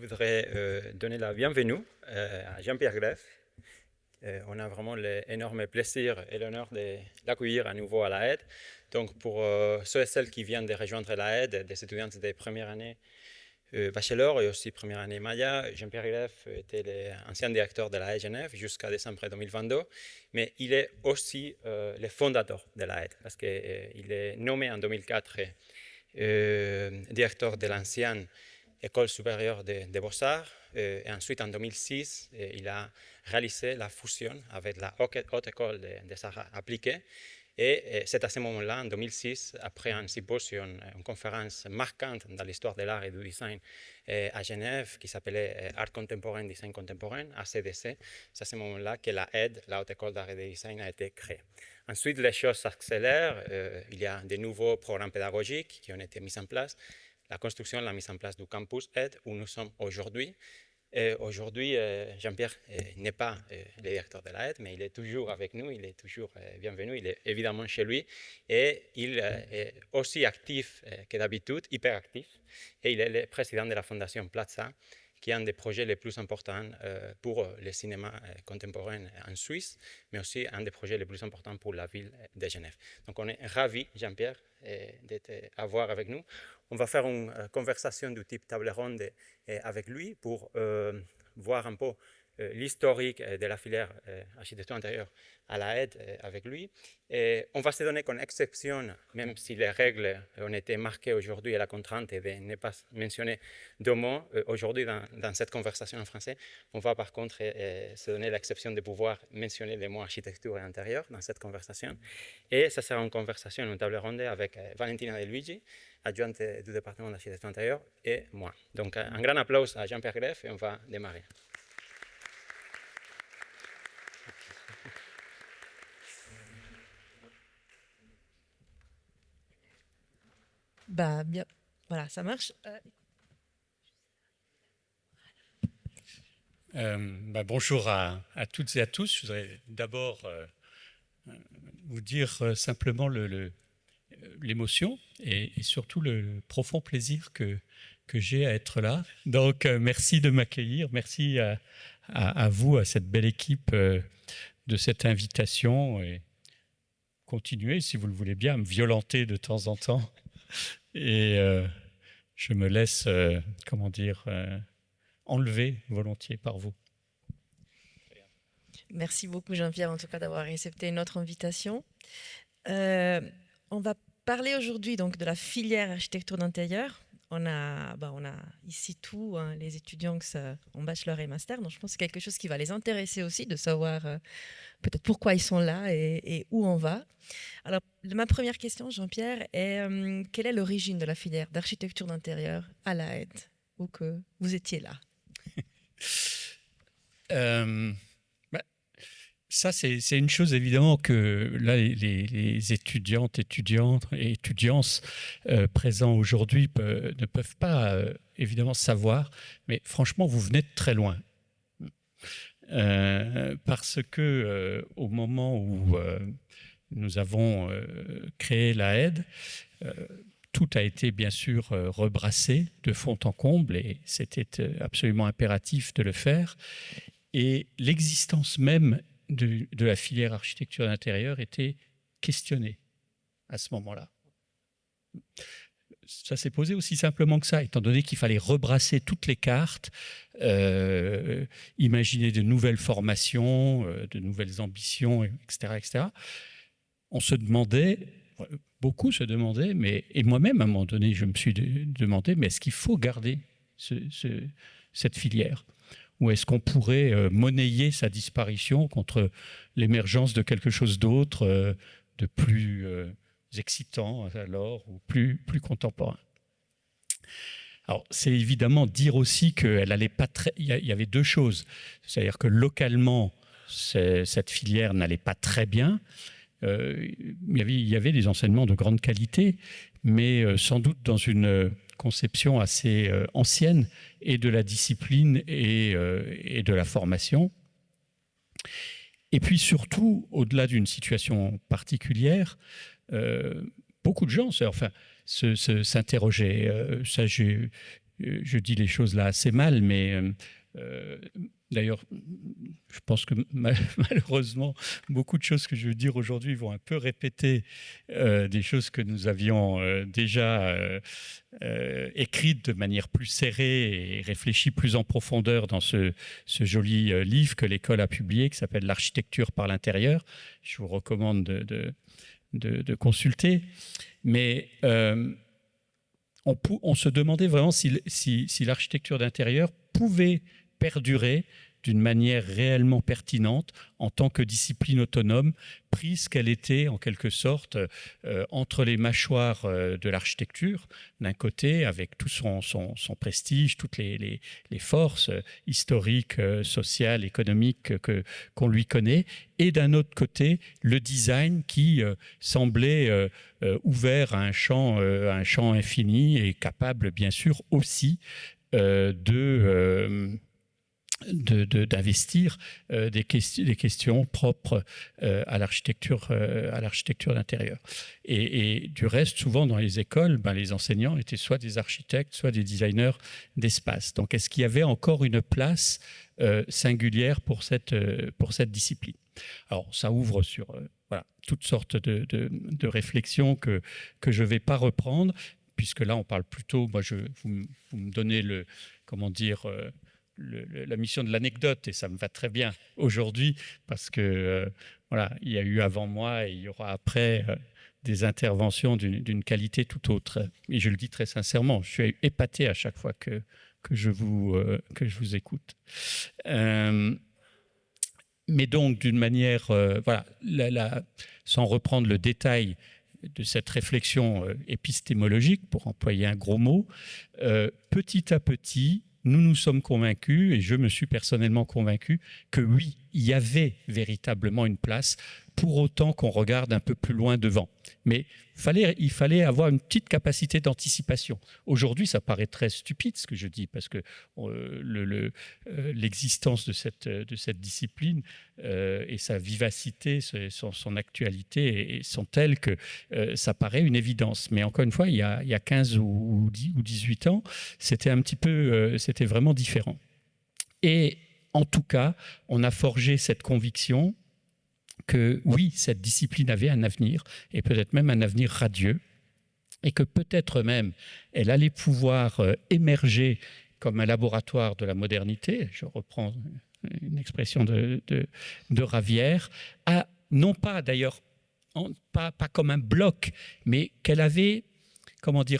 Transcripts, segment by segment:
voudrais donner la bienvenue à Jean-Pierre Greff. On a vraiment l'énorme plaisir et l'honneur de l'accueillir à nouveau à la Aide. Donc pour ceux et celles qui viennent de rejoindre la Aide, des étudiants de première année bachelor et aussi première année Maya, Jean-Pierre Greff était l'ancien directeur de la Aide Genève jusqu'à décembre 2022, mais il est aussi le fondateur de la Aide parce qu'il est nommé en 2004 directeur de l'ancienne École supérieure des Beaux-Arts. Et ensuite, en 2006, il a réalisé la fusion avec la Haute École des Arts appliqués. Et c'est à ce moment-là, en 2006, après un symposium, une conférence marquante dans l'histoire de l'art et du design à Genève, qui s'appelait Art contemporain, Design contemporain, ACDC, c'est à ce moment-là que la HED, la Haute École d'Art et de Design, a été créée. Ensuite, les choses s'accélèrent. Il y a de nouveaux programmes pédagogiques qui ont été mis en place. La construction, la mise en place du campus HED, où nous sommes aujourd'hui. Aujourd'hui, Jean-Pierre n'est pas le directeur de la HED, mais il est toujours avec nous, il est toujours bienvenu, il est évidemment chez lui. Et il est aussi actif que d'habitude, hyper actif. Et il est le président de la Fondation Plaza, qui est un des projets les plus importants pour le cinéma contemporain en Suisse, mais aussi un des projets les plus importants pour la ville de Genève. Donc on est ravis, Jean-Pierre, de t'avoir avec nous. On va faire une conversation du type table ronde avec lui pour voir un peu l'historique de la filière architecture intérieure à la Aide avec lui. Et on va se donner comme exception, même si les règles ont été marquées aujourd'hui et la contrainte est de ne pas mentionner deux mots aujourd'hui dans cette conversation en français, on va par contre se donner l'exception de pouvoir mentionner les mots architecture et intérieur dans cette conversation. Et ça sera une conversation, une table ronde avec Valentina De Luigi, adjointe du département d'architecture intérieure, et moi. Donc un grand applause à Jean-Pierre Greff et on va démarrer. Bah, bien, voilà, ça marche. Bonjour à toutes et à tous. Je voudrais d'abord vous dire simplement l'émotion et surtout le profond plaisir que j'ai à être là. Donc, merci de m'accueillir. Merci à vous, à cette belle équipe de cette invitation. Et continuez, si vous le voulez bien, à me violenter de temps en temps. Et je me laisse, enlever volontiers par vous. Merci beaucoup Jean-Pierre en tout cas d'avoir accepté notre invitation. On va parler aujourd'hui donc de la filière architecture d'intérieur. On a ici tout, hein, les étudiants en bachelor et master, donc je pense que c'est quelque chose qui va les intéresser aussi de savoir peut-être pourquoi ils sont là et où on va. Alors ma première question Jean-Pierre est quelle est l'origine de la filière d'architecture d'intérieur à la Aide, ou que vous étiez là? Ça, c'est une chose évidemment que là, les étudiants présents aujourd'hui ne peuvent pas évidemment savoir, mais franchement, vous venez de très loin. Parce que au moment où nous avons créé la Aide, tout a été bien sûr rebrassé de fond en comble et c'était absolument impératif de le faire. Et l'existence même de la filière architecture d'intérieur était questionnée à ce moment-là. Ça s'est posé aussi simplement que ça, étant donné qu'il fallait rebrasser toutes les cartes, imaginer de nouvelles formations, de nouvelles ambitions, etc., etc. On se demandait, beaucoup se demandaient, et moi-même à un moment donné, je me suis demandé, mais est-ce qu'il faut garder cette filière ? Ou est-ce qu'on pourrait monnayer sa disparition contre l'émergence de quelque chose d'autre, de plus excitant alors, ou plus contemporain? Alors, c'est évidemment dire aussi qu'il allait pas très... Il y avait deux choses. C'est-à-dire que localement, cette filière n'allait pas très bien. Il y avait des enseignements de grande qualité, mais sans doute dans une conception assez ancienne et de la discipline et de la formation. Et puis surtout, au-delà d'une situation particulière, beaucoup de gens s'interrogeaient. je dis les choses là assez mal, mais d'ailleurs, je pense que malheureusement, beaucoup de choses que je veux dire aujourd'hui vont un peu répéter des choses que nous avions déjà écrites de manière plus serrée et réfléchies plus en profondeur dans ce joli livre que l'école a publié, qui s'appelle « L'architecture par l'intérieur ». Je vous recommande de consulter. Mais on se demandait vraiment si l'architecture d'intérieur pouvait perdurer d'une manière réellement pertinente en tant que discipline autonome, prise qu'elle était en quelque sorte entre les mâchoires de l'architecture, d'un côté, avec tout son prestige, toutes les forces historiques, sociales, économiques qu'on lui connaît, et d'un autre côté, le design qui semblait ouvert à un champ infini et capable, bien sûr, aussi d'investir des questions propres à l'architecture d'intérieur. Et du reste, souvent dans les écoles, les enseignants étaient soit des architectes, soit des designers d'espace. Donc, est-ce qu'il y avait encore une place singulière pour cette discipline? Alors, ça ouvre sur toutes sortes de réflexions que je ne vais pas reprendre, puisque là, on parle plutôt, vous me donnez la mission de l'anecdote, et ça me va très bien aujourd'hui parce que il y a eu avant moi et il y aura après des interventions d'une qualité tout autre. Et je le dis très sincèrement, je suis épaté à chaque fois que je vous écoute. Mais donc, d'une manière, sans reprendre le détail de cette réflexion épistémologique, pour employer un gros mot, petit à petit, nous nous sommes convaincus, et je me suis personnellement convaincu, que oui, il y avait véritablement une place, pour autant qu'on regarde un peu plus loin devant. Mais il fallait avoir une petite capacité d'anticipation. Aujourd'hui, ça paraît très stupide ce que je dis, parce que l'existence de cette discipline et sa vivacité, son actualité sont telles que ça paraît une évidence. Mais encore une fois, il y a 15 ou 18 ans, c'était c'était vraiment différent. Et en tout cas, on a forgé cette conviction que oui, cette discipline avait un avenir, et peut-être même un avenir radieux, et que peut-être même elle allait pouvoir émerger comme un laboratoire de la modernité, je reprends une expression de Ravière, non pas d'ailleurs, pas comme un bloc, mais qu'elle avait,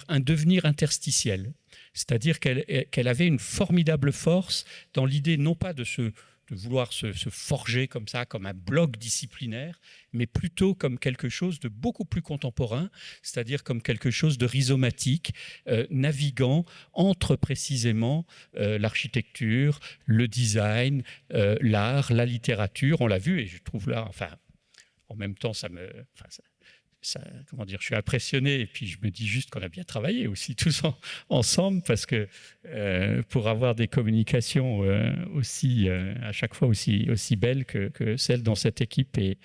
un devenir interstitiel. C'est-à-dire qu'elle avait une formidable force dans l'idée non pas de vouloir se forger comme ça, comme un bloc disciplinaire, mais plutôt comme quelque chose de beaucoup plus contemporain, c'est-à-dire comme quelque chose de rhizomatique, naviguant entre précisément l'architecture, le design, l'art, la littérature. On l'a vu, et je trouve là, en même temps, je suis impressionné, et puis je me dis juste qu'on a bien travaillé aussi tous ensemble, parce que pour avoir des communications à chaque fois aussi belles que celles dont cette équipe est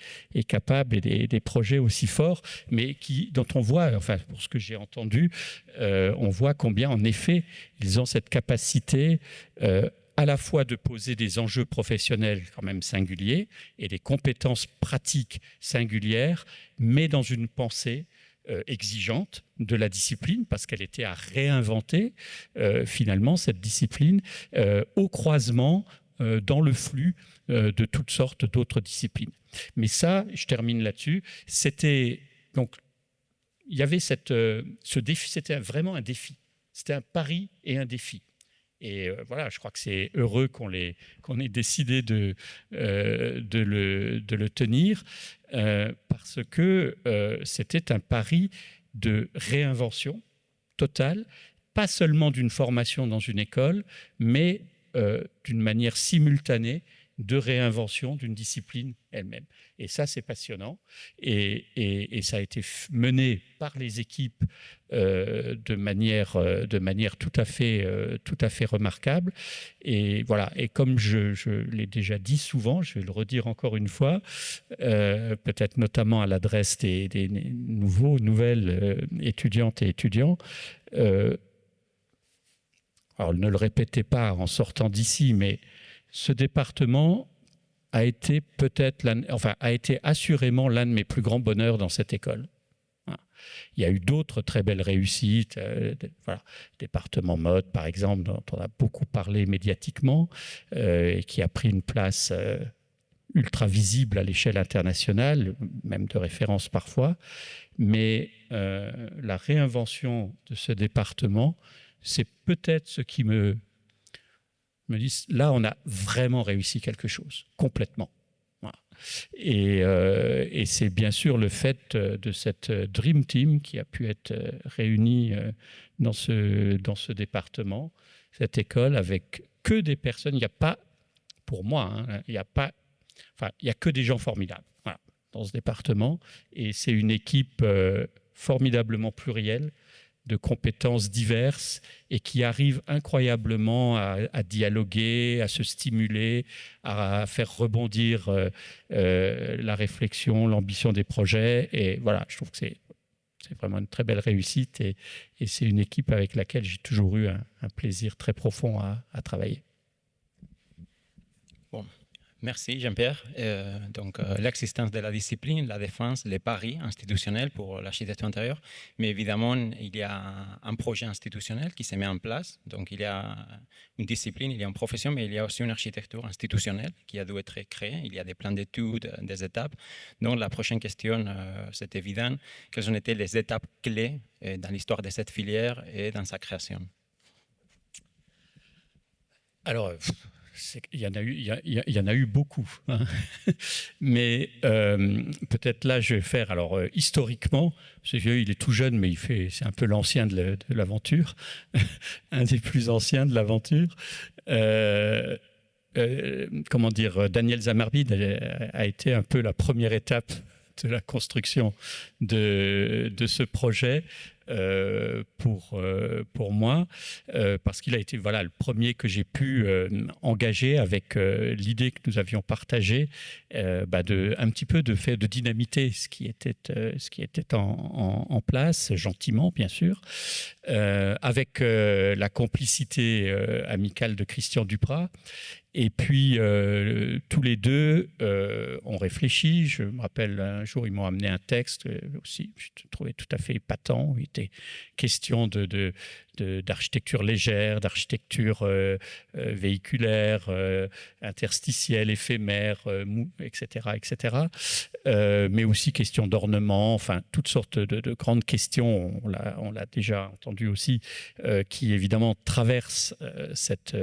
capable, et des projets aussi forts, mais dont on voit, pour ce que j'ai entendu, on voit combien en effet ils ont cette capacité à la fois de poser des enjeux professionnels quand même singuliers et des compétences pratiques singulières, mais dans une pensée exigeante de la discipline, parce qu'elle était à réinventer finalement cette discipline au croisement, dans le flux de toutes sortes d'autres disciplines. Mais ça, je termine là-dessus, il y avait ce défi, c'était vraiment un défi, c'était un pari et un défi. Et je crois que c'est heureux qu'on ait décidé de le tenir, parce que c'était un pari de réinvention totale, pas seulement d'une formation dans une école, mais d'une manière simultanée de réinvention d'une discipline elle-même. Et ça, c'est passionnant. Et ça a été mené par les équipes de manière tout à fait remarquable. Et voilà. Et comme je l'ai déjà dit souvent, je vais le redire encore une fois, peut-être notamment à l'adresse des nouvelles étudiantes et étudiants, alors ne le répétez pas en sortant d'ici, mais ce département a été a été assurément l'un de mes plus grands bonheurs dans cette école. Il y a eu d'autres très belles réussites, département mode par exemple, dont on a beaucoup parlé médiatiquement, et qui a pris une place ultra visible à l'échelle internationale, même de référence parfois. Mais la réinvention de ce département, c'est peut-être ce qui me dit, là on a vraiment réussi quelque chose, complètement. Et c'est bien sûr le fait de cette Dream Team qui a pu être réunie dans ce département, cette école, avec que des personnes. Il n'y a pas, pour moi, il n'y a que des gens formidables dans ce département. Et c'est une équipe formidablement plurielle, de compétences diverses et qui arrive incroyablement à dialoguer, à se stimuler, à faire rebondir la réflexion, l'ambition des projets. Et voilà, je trouve que c'est vraiment une très belle réussite et c'est une équipe avec laquelle j'ai toujours eu un plaisir très profond à travailler. Bon. Merci Jean-Pierre. L'existence de la discipline, la défense, les paris institutionnels pour l'architecture intérieure, mais évidemment il y a un projet institutionnel qui se met en place, donc il y a une discipline, il y a une profession, mais il y a aussi une architecture institutionnelle qui a dû être créée, il y a des plans d'études, des étapes. Donc la prochaine question, c'est évident, quelles ont été les étapes clés dans l'histoire de cette filière et dans sa création? Alors, il y en a eu beaucoup, hein. Mais peut-être là, je vais faire, alors historiquement, ce vieux, il est tout jeune, mais c'est un peu l'ancien de l'aventure, un des plus anciens de l'aventure. Comment dire, Daniel Zamarbide a été un peu la première étape de la construction de ce projet. Pour moi, parce qu'il a été le premier que j'ai pu engager avec l'idée que nous avions partagée un petit peu de dynamiter ce qui était en place, gentiment bien sûr, avec la complicité amicale de Christian Duprat. Et puis, tous les deux, on réfléchit. Je me rappelle, un jour, ils m'ont amené un texte aussi, je trouvais tout à fait épatant. Il était question d'architecture légère, d'architecture véhiculaire, interstitielle, éphémère, etc., etc. Mais aussi question d'ornement, enfin, toutes sortes de grandes questions, on l'a déjà entendu aussi, qui évidemment traversent cette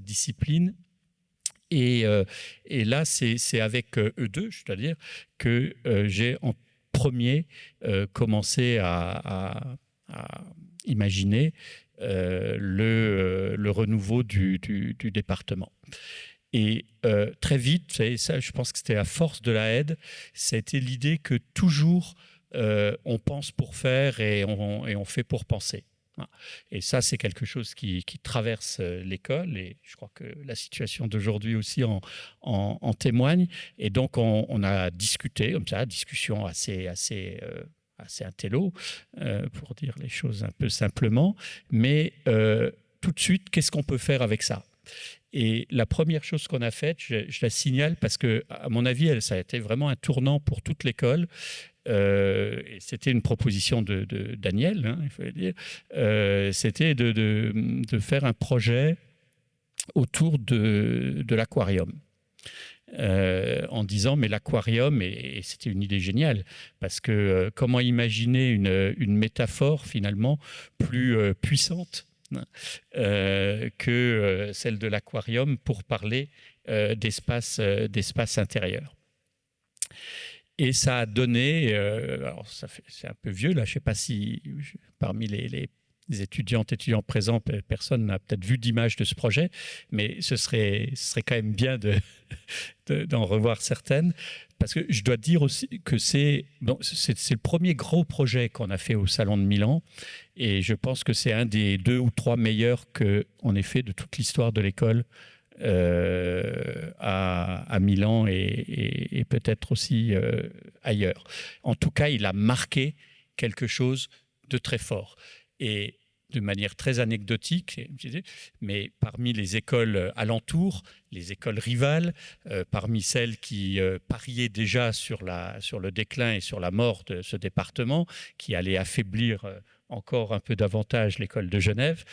discipline. Et là, c'est avec eux deux, je dois dire, que j'ai en premier commencé à imaginer le renouveau du département. Et très vite, ça, je pense que c'était à force de la aide, c'était l'idée que toujours on pense pour faire et on fait pour penser. Et ça, c'est quelque chose qui traverse l'école, et je crois que la situation d'aujourd'hui aussi en témoigne. Et donc, on a discuté, comme ça, discussion assez intello, pour dire les choses un peu simplement. Mais tout de suite, qu'est-ce qu'on peut faire avec ça ? Et la première chose qu'on a faite, je la signale parce que, à mon avis, ça a été vraiment un tournant pour toute l'école. Et c'était une proposition de Daniel, hein, il faut le dire. C'était de faire un projet autour de l'aquarium. En disant, mais l'aquarium, et c'était une idée géniale, parce que comment imaginer une métaphore finalement plus puissante que celle de l'aquarium pour parler d'espace intérieur. Et ça a donné, alors c'est un peu vieux là, je ne sais pas si parmi les étudiants présents, personne n'a peut-être vu d'image de ce projet, mais ce serait quand même bien d'en revoir certaines, parce que je dois dire aussi que c'est le premier gros projet qu'on a fait au Salon de Milan, et je pense que c'est un des 2 ou 3 meilleurs qu'on ait fait de toute l'histoire de l'école à Milan et peut-être aussi ailleurs. En tout cas, il a marqué quelque chose de très fort. Et de manière très anecdotique, mais parmi les écoles alentours, les écoles rivales, parmi celles qui pariaient déjà sur le déclin et sur la mort de ce département, qui allait affaiblir encore un peu davantage l'école de Genève,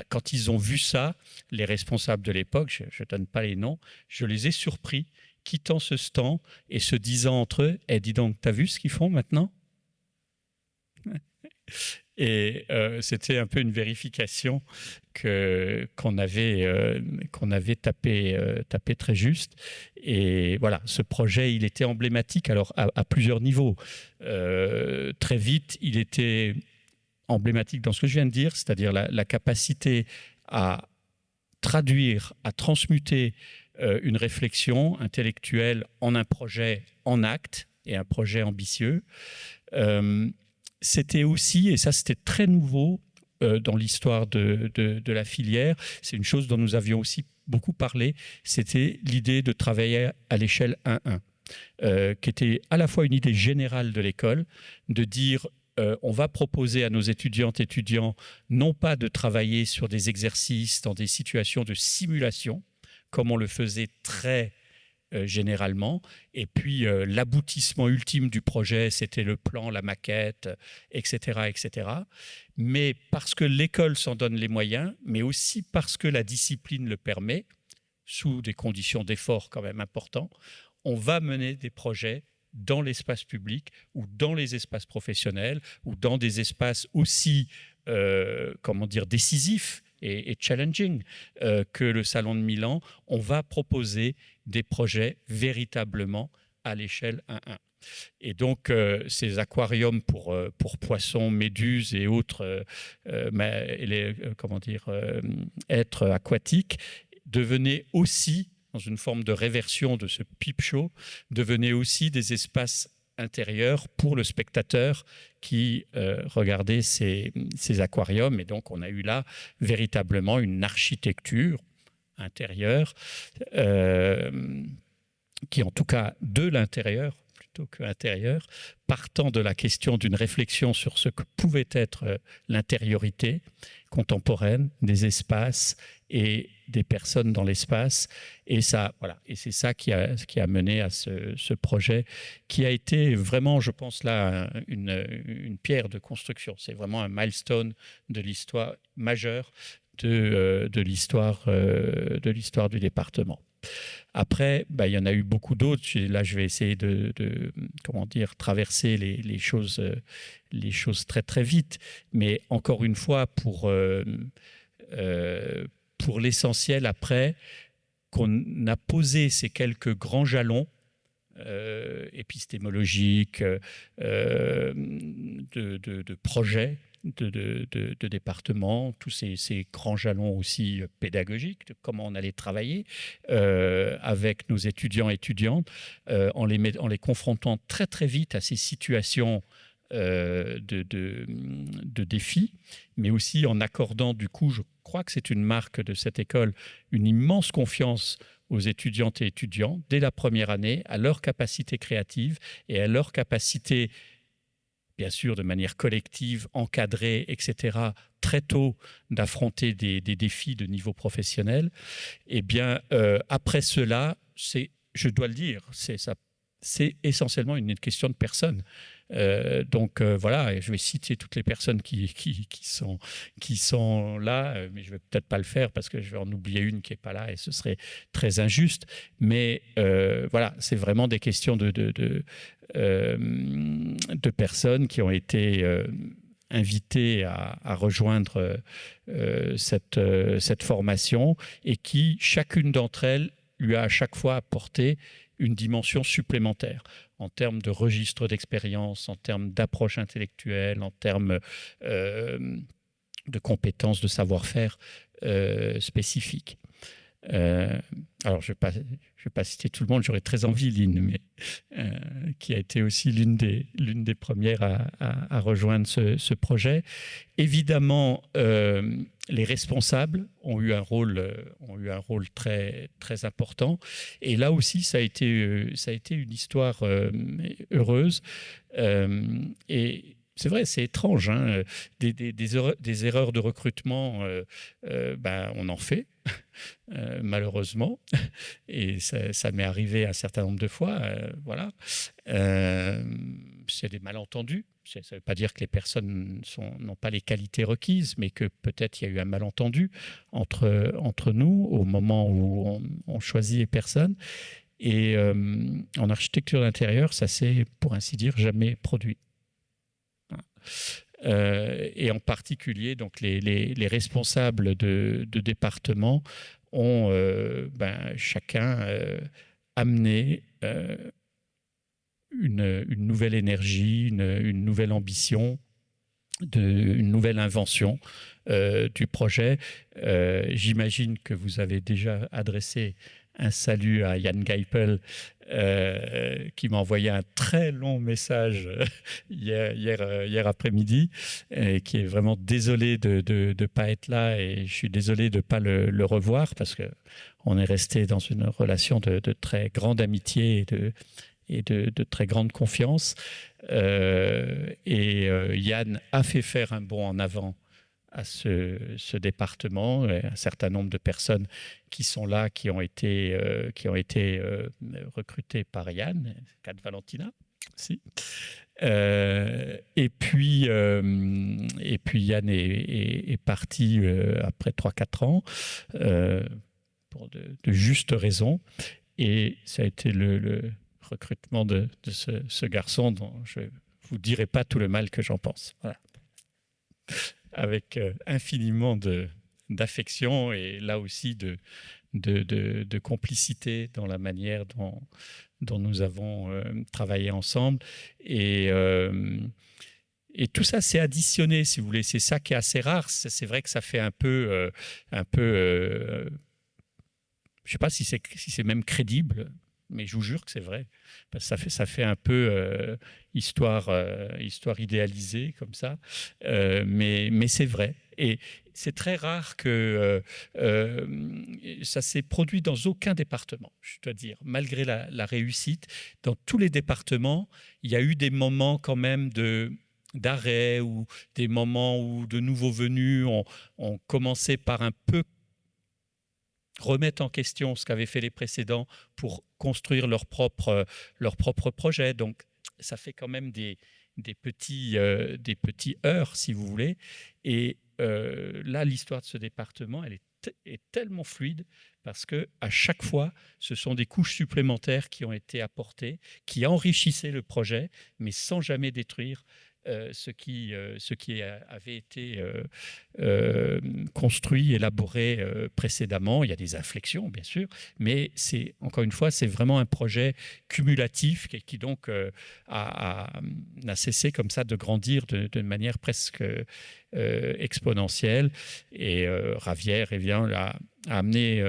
quand ils ont vu ça, les responsables de l'époque, je ne donne pas les noms, je les ai surpris, quittant ce stand et se disant entre eux, « dis donc, t'as vu ce qu'ils font maintenant ?» Et c'était un peu une vérification qu'on avait tapé très juste. Et voilà, ce projet, il était emblématique alors à plusieurs niveaux. Très vite, il était emblématique dans ce que je viens de dire, c'est-à-dire la capacité à traduire, à transmuter une réflexion intellectuelle en un projet en acte et un projet ambitieux. C'était aussi, et ça c'était très nouveau dans l'histoire de la filière, c'est une chose dont nous avions aussi beaucoup parlé, c'était l'idée de travailler à l'échelle 1-1, qui était à la fois une idée générale de l'école, de dire on va proposer à nos étudiantes et étudiants non pas de travailler sur des exercices dans des situations de simulation, comme on le faisait très généralement, et puis l'aboutissement ultime du projet, c'était le plan, la maquette, etc., etc. Mais parce que l'école s'en donne les moyens, mais aussi parce que la discipline le permet, sous des conditions d'effort quand même importants, on va mener des projets dans l'espace public ou dans les espaces professionnels ou dans des espaces aussi, décisifs et challenging que le Salon de Milan. On va proposer des projets véritablement à l'échelle 1-1. Et donc, ces aquariums pour poissons, méduses et autres êtres aquatiques devenaient aussi, dans une forme de réversion de ce peep show, devenaient aussi des espaces intérieurs pour le spectateur qui regardait ces aquariums. Et donc, on a eu là véritablement une architecture intérieure qui, en tout cas, de l'intérieur, plutôt que intérieur, partant de la question d'une réflexion sur ce que pouvait être l'intériorité contemporaine des espaces et des personnes dans l'espace. Et ça, voilà, et c'est ça qui a mené à ce projet qui a été vraiment, je pense là, une pierre de construction. C'est vraiment un milestone de l'histoire majeure de l'histoire du département. Après, il y en a eu beaucoup d'autres. Là, je vais essayer de traverser les choses très très vite. Mais encore une fois, pour l'essentiel, après qu'on a posé ces quelques grands jalons épistémologiques, de projets, de département, tous ces grands jalons aussi pédagogiques, de comment on allait travailler avec nos étudiants et étudiantes, en les confrontant très très vite à ces situations de défis, mais aussi en accordant, du coup, je crois que c'est une marque de cette école, une immense confiance aux étudiantes et étudiants dès la première année, à leur capacité créative et à leur capacité, bien sûr de manière collective, encadrée, etc., très tôt d'affronter des défis de niveau professionnel. Et bien, après cela, je dois le dire, c'est essentiellement une question de personnes. Donc voilà, je vais citer toutes les personnes qui sont là, mais je ne vais peut-être pas le faire parce que je vais en oublier une qui n'est pas là et ce serait très injuste. Mais voilà, c'est vraiment des questions de personnes qui ont été invitées à rejoindre cette formation et qui, chacune d'entre elles, lui a à chaque fois apporté une dimension supplémentaire en termes de registre d'expérience, en termes d'approche intellectuelle, en termes de compétences, de savoir-faire spécifiques. Alors, je ne vais pas citer tout le monde, j'aurais très envie, Lynn, mais qui a été aussi l'une des premières à rejoindre ce projet. Évidemment, les responsables ont eu un rôle très, très important. Et là aussi, ça a été une histoire heureuse. Et c'est vrai, c'est étrange. Hein. Des erreurs de recrutement, on en fait, malheureusement. Et ça m'est arrivé un certain nombre de fois. Voilà. C'est des malentendus. Ça ne veut pas dire que les personnes n'ont pas les qualités requises, mais que peut-être il y a eu un malentendu entre nous au moment où on choisit les personnes. Et en architecture d'intérieur, ça s'est, pour ainsi dire, jamais produit. Et en particulier, donc les responsables de département ont chacun amené une nouvelle énergie, une nouvelle ambition, une nouvelle invention du projet. J'imagine que vous avez déjà adressé un salut à Jan Geipel, qui m'a envoyé un très long message hier après-midi, qui est vraiment désolé de ne pas être là, et je suis désolé de ne pas le revoir, parce qu'on est resté dans une relation de très grande amitié et de très grande confiance. Yann a fait faire un bond en avant à ce département. Un certain nombre de personnes qui sont là, qui ont été recrutées par Yann, le cas de Valentina. Si. Et puis Yann est parti après 3-4 ans pour de justes raisons. Et ça a été le recrutement de ce garçon dont je ne vous dirai pas tout le mal que j'en pense. Voilà. Avec infiniment d'affection et là aussi de complicité dans la manière dont nous avons travaillé ensemble. Et tout ça s'est additionné, si vous voulez. C'est ça qui est assez rare. C'est vrai que ça fait un peu je ne sais pas si c'est même crédible, mais je vous jure que c'est vrai. Parce que ça fait un peu histoire idéalisée comme ça, mais c'est vrai. Et c'est très rare que ça s'est produit dans aucun département, je dois dire. Malgré la réussite, dans tous les départements, il y a eu des moments quand même d'arrêt, ou des moments où de nouveaux venus ont commencé par un peu remettre en question ce qu'avaient fait les précédents pour construire leur propre projet. Donc, ça fait quand même des petits heurts, si vous voulez. Et là, l'histoire de ce département, elle est tellement fluide, parce qu'à chaque fois, ce sont des couches supplémentaires qui ont été apportées, qui enrichissaient le projet, mais sans jamais détruire ce qui avait été construit, élaboré précédemment. Il y a des inflexions, bien sûr, mais encore une fois, c'est vraiment un projet cumulatif qui donc n'a cessé comme ça de grandir de manière presque exponentielle. Et Ravière a amené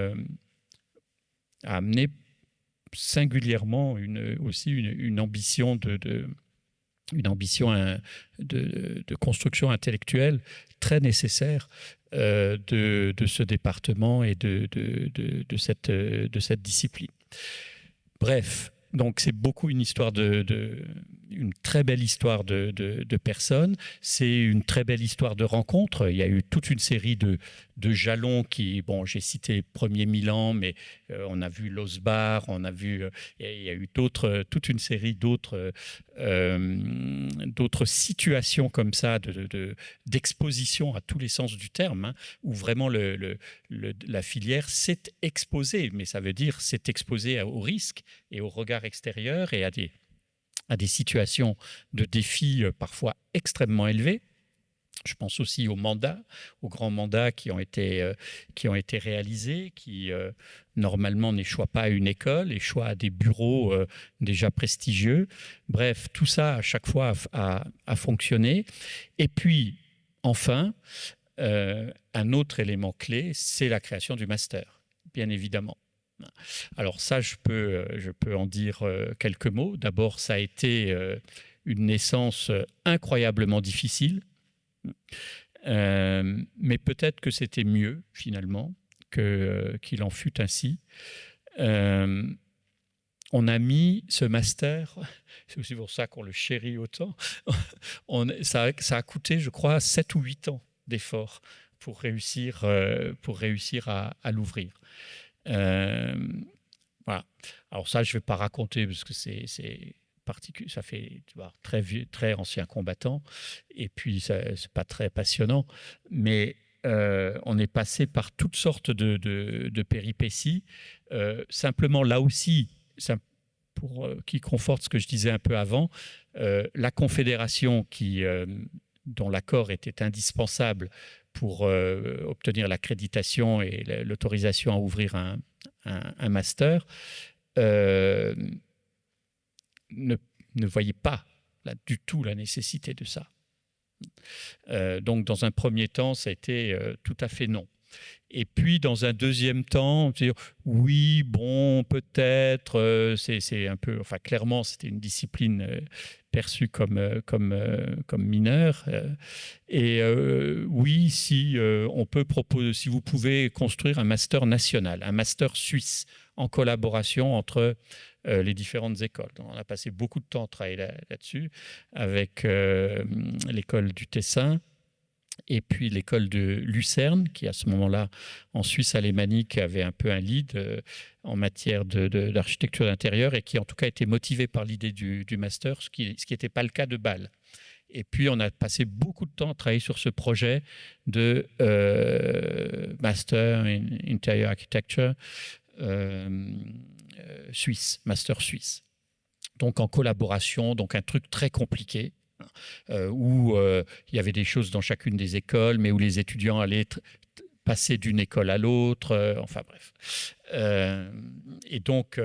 singulièrement aussi une ambition de construction intellectuelle très nécessaire de ce département et de cette discipline. Bref, donc c'est beaucoup une histoire une très belle histoire de personnes. C'est une très belle histoire de rencontres. Il y a eu toute une série de jalons qui, bon, j'ai cité Premier Milan, mais on a vu l'Osbar, on a vu, il y a eu toute une série d'autres situations comme ça, d'exposition à tous les sens du terme, hein, où vraiment la filière s'est exposée, mais ça veut dire s'est exposée au risque et au regard extérieur et à des situations de défis parfois extrêmement élevés. Je pense aussi aux grands mandats qui ont été réalisés, qui normalement n'échouent pas à une école, échouent à des bureaux déjà prestigieux. Bref, tout ça à chaque fois a fonctionné. Et puis, enfin, un autre élément clé, c'est la création du master, bien évidemment. Alors ça, je peux en dire quelques mots. D'abord, ça a été une naissance incroyablement difficile, mais peut-être que c'était mieux finalement qu'il en fût ainsi. on a mis ce master, c'est aussi pour ça qu'on le chérit autant, ça a coûté, je crois, 7 ou 8 ans d'efforts pour réussir à l'ouvrir. Voilà. Alors ça, je ne vais pas raconter parce que c'est particulier, ça fait très ancien combattant, et puis c'est pas très passionnant, mais on est passé par toutes sortes de péripéties. Simplement, là aussi, pour qui conforte ce que je disais un peu avant, la Confédération dont l'accord était indispensable pour obtenir l'accréditation et l'autorisation à ouvrir un master, ne voyait pas du tout la nécessité de ça. Donc, dans un premier temps, ça a été tout à fait non. Et puis, dans un deuxième temps, oui, bon, peut-être, c'est un peu... Enfin, clairement, c'était une discipline perçue comme mineure. Et oui, si on peut proposer, si vous pouvez construire un master national, un master suisse, en collaboration entre les différentes écoles. Donc, on a passé beaucoup de temps à travailler là-dessus, avec l'école du Tessin, et puis l'école de Lucerne, qui à ce moment-là, en Suisse alémanique, avait un peu un lead en matière d'architecture d'intérieur, et qui en tout cas était motivé par l'idée du master, ce qui n'était pas le cas de Bâle. Et puis on a passé beaucoup de temps à travailler sur ce projet de Master in Interior Architecture suisse, master suisse. Donc en collaboration, donc un truc très compliqué, où il y avait des choses dans chacune des écoles, mais où les étudiants allaient passer d'une école à l'autre, enfin bref. Et donc,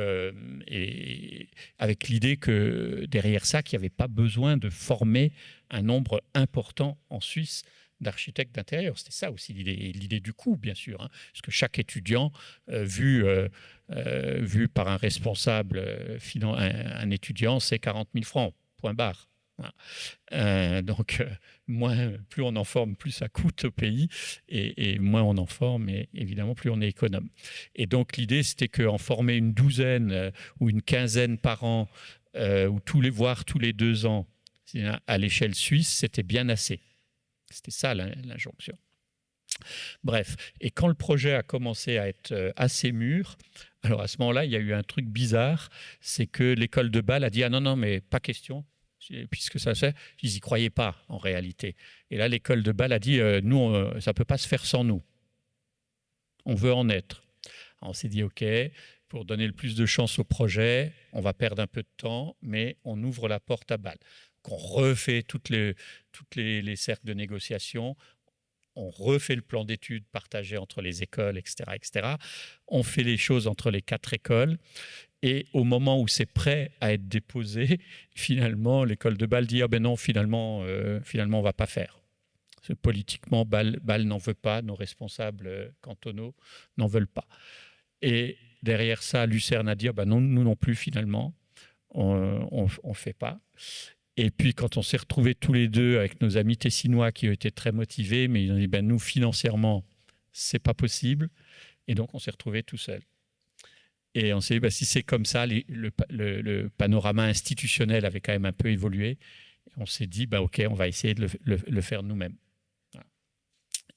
avec l'idée que derrière ça, qu'il n'y avait pas besoin de former un nombre important en Suisse d'architectes d'intérieur. C'était ça aussi l'idée du coût, bien sûr, hein, parce que chaque étudiant, vu vu par un responsable, un étudiant, c'est 40 000 francs, point barre. Donc, plus on en forme, plus ça coûte au pays, et moins on en forme, et évidemment, plus on est économe. Et donc, l'idée, c'était qu'en former une douzaine ou une quinzaine par an, ou voire tous les 2 ans, à l'échelle suisse, c'était bien assez. C'était ça l'injonction. Bref, et quand le projet a commencé à être assez mûr, alors à ce moment-là, il y a eu un truc bizarre, c'est que l'école de Bâle a dit « Ah non, mais pas question ». Puisque ça c'est, ils n'y croyaient pas en réalité. Et là, l'école de Bâle a dit nous, ça ne peut pas se faire sans nous. On veut en être. Alors, on s'est dit ok, pour donner le plus de chance au projet, on va perdre un peu de temps, mais on ouvre la porte à Bâle. On refait toutes les cercles de négociation, on refait le plan d'études partagé entre les écoles, etc., etc. On fait les choses entre les 4 écoles. Et au moment où c'est prêt à être déposé, finalement, l'école de Bâle dit « Ah ben non, finalement, on ne va pas faire. » Politiquement, Bâle n'en veut pas, nos responsables cantonaux n'en veulent pas. Et derrière ça, Lucerne a dit « Ah ben non, nous non plus, finalement, on ne fait pas. » Et puis, quand on s'est retrouvés tous les deux avec nos amis tessinois qui ont été très motivés, mais ils ont dit ben, « Nous, financièrement, ce n'est pas possible. » Et donc, on s'est retrouvés tout seuls. Et on s'est dit, si c'est comme ça, le panorama institutionnel avait quand même un peu évolué. Et on s'est dit, OK, on va essayer de le faire nous-mêmes. Voilà.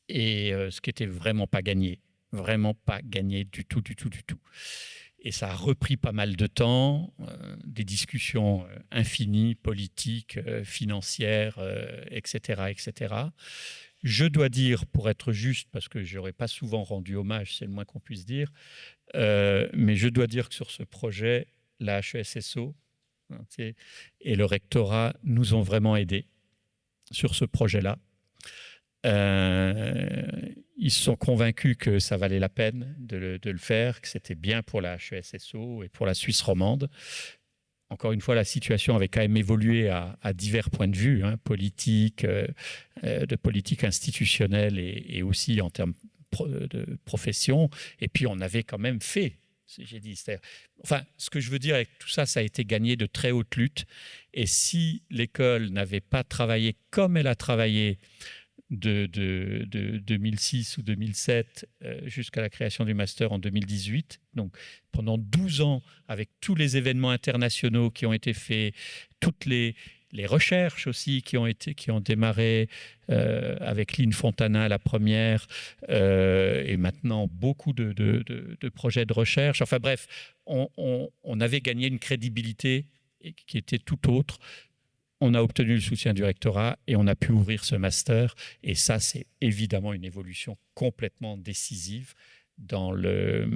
Et ce qui n'était vraiment pas gagné du tout. Et ça a repris pas mal de temps, des discussions infinies, politiques, financières, etc., etc. Je dois dire, pour être juste, parce que je n'aurais pas souvent rendu hommage, c'est le moins qu'on puisse dire, mais je dois dire que sur ce projet, la HESSO et le rectorat nous ont vraiment aidés sur ce projet-là. Ils se sont convaincus que ça valait la peine de le faire, que c'était bien pour la HESSO et pour la Suisse romande. Encore une fois, la situation avait quand même évolué à divers points de vue, hein, politique, de politique institutionnelle et aussi en termes de profession. Et puis, on avait quand même fait, j'ai dit, enfin, ce que je veux dire avec tout ça, ça a été gagné de très haute lutte. Et si l'école n'avait pas travaillé comme elle a travaillé de 2006 ou 2007 jusqu'à la création du master en 2018. Donc pendant 12 ans, avec tous les événements internationaux qui ont été faits, toutes les recherches aussi qui ont démarré avec Lynn Fontana, la première, et maintenant beaucoup de projets de recherche. Enfin bref, on avait gagné une crédibilité qui était tout autre. On a obtenu le soutien du rectorat et on a pu ouvrir ce master. Et ça, c'est évidemment une évolution complètement décisive dans la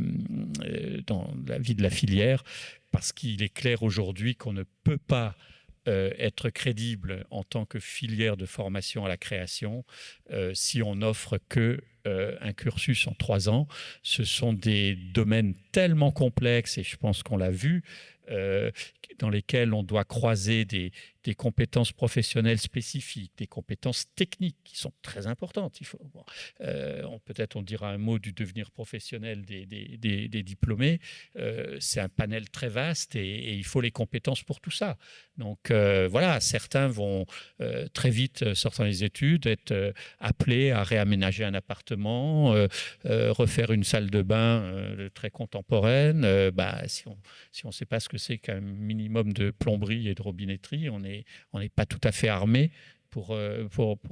vie de la filière, parce qu'il est clair aujourd'hui qu'on ne peut pas être crédible en tant que filière de formation à la création si on n'offre que un cursus en 3 ans. Ce sont des domaines tellement complexes, et je pense qu'on l'a vu, dans lesquels on doit croiser des compétences professionnelles spécifiques, des compétences techniques qui sont très importantes. Peut-être on dira un mot du devenir professionnel des diplômés. C'est un panel très vaste et il faut les compétences pour tout ça. Donc voilà, certains vont très vite, sortant des études, être appelés à réaménager un appartement, refaire une salle de bain très contemporaine. Si on ne sait pas ce que c'est qu'un minimum de plomberie et de robinetterie, on n'est pas tout à fait armé pour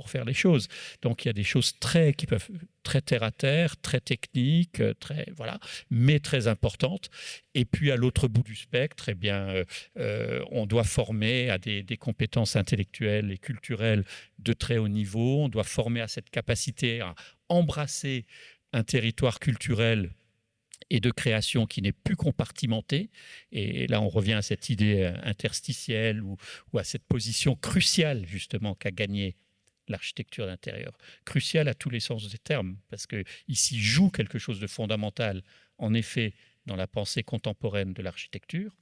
faire les choses. Donc il y a des choses qui peuvent très terre à terre, très techniques, mais très importantes. Et puis à l'autre bout du spectre, on doit former à des compétences intellectuelles et culturelles de très haut niveau. On doit former à cette capacité à embrasser un territoire culturel et de création qui n'est plus compartimentée. Et là, on revient à cette idée interstitielle ou à cette position cruciale, justement, qu'a gagnée l'architecture d'intérieur. Cruciale à tous les sens des termes, parce qu'ici joue quelque chose de fondamental, en effet, dans la pensée contemporaine de l'architecture,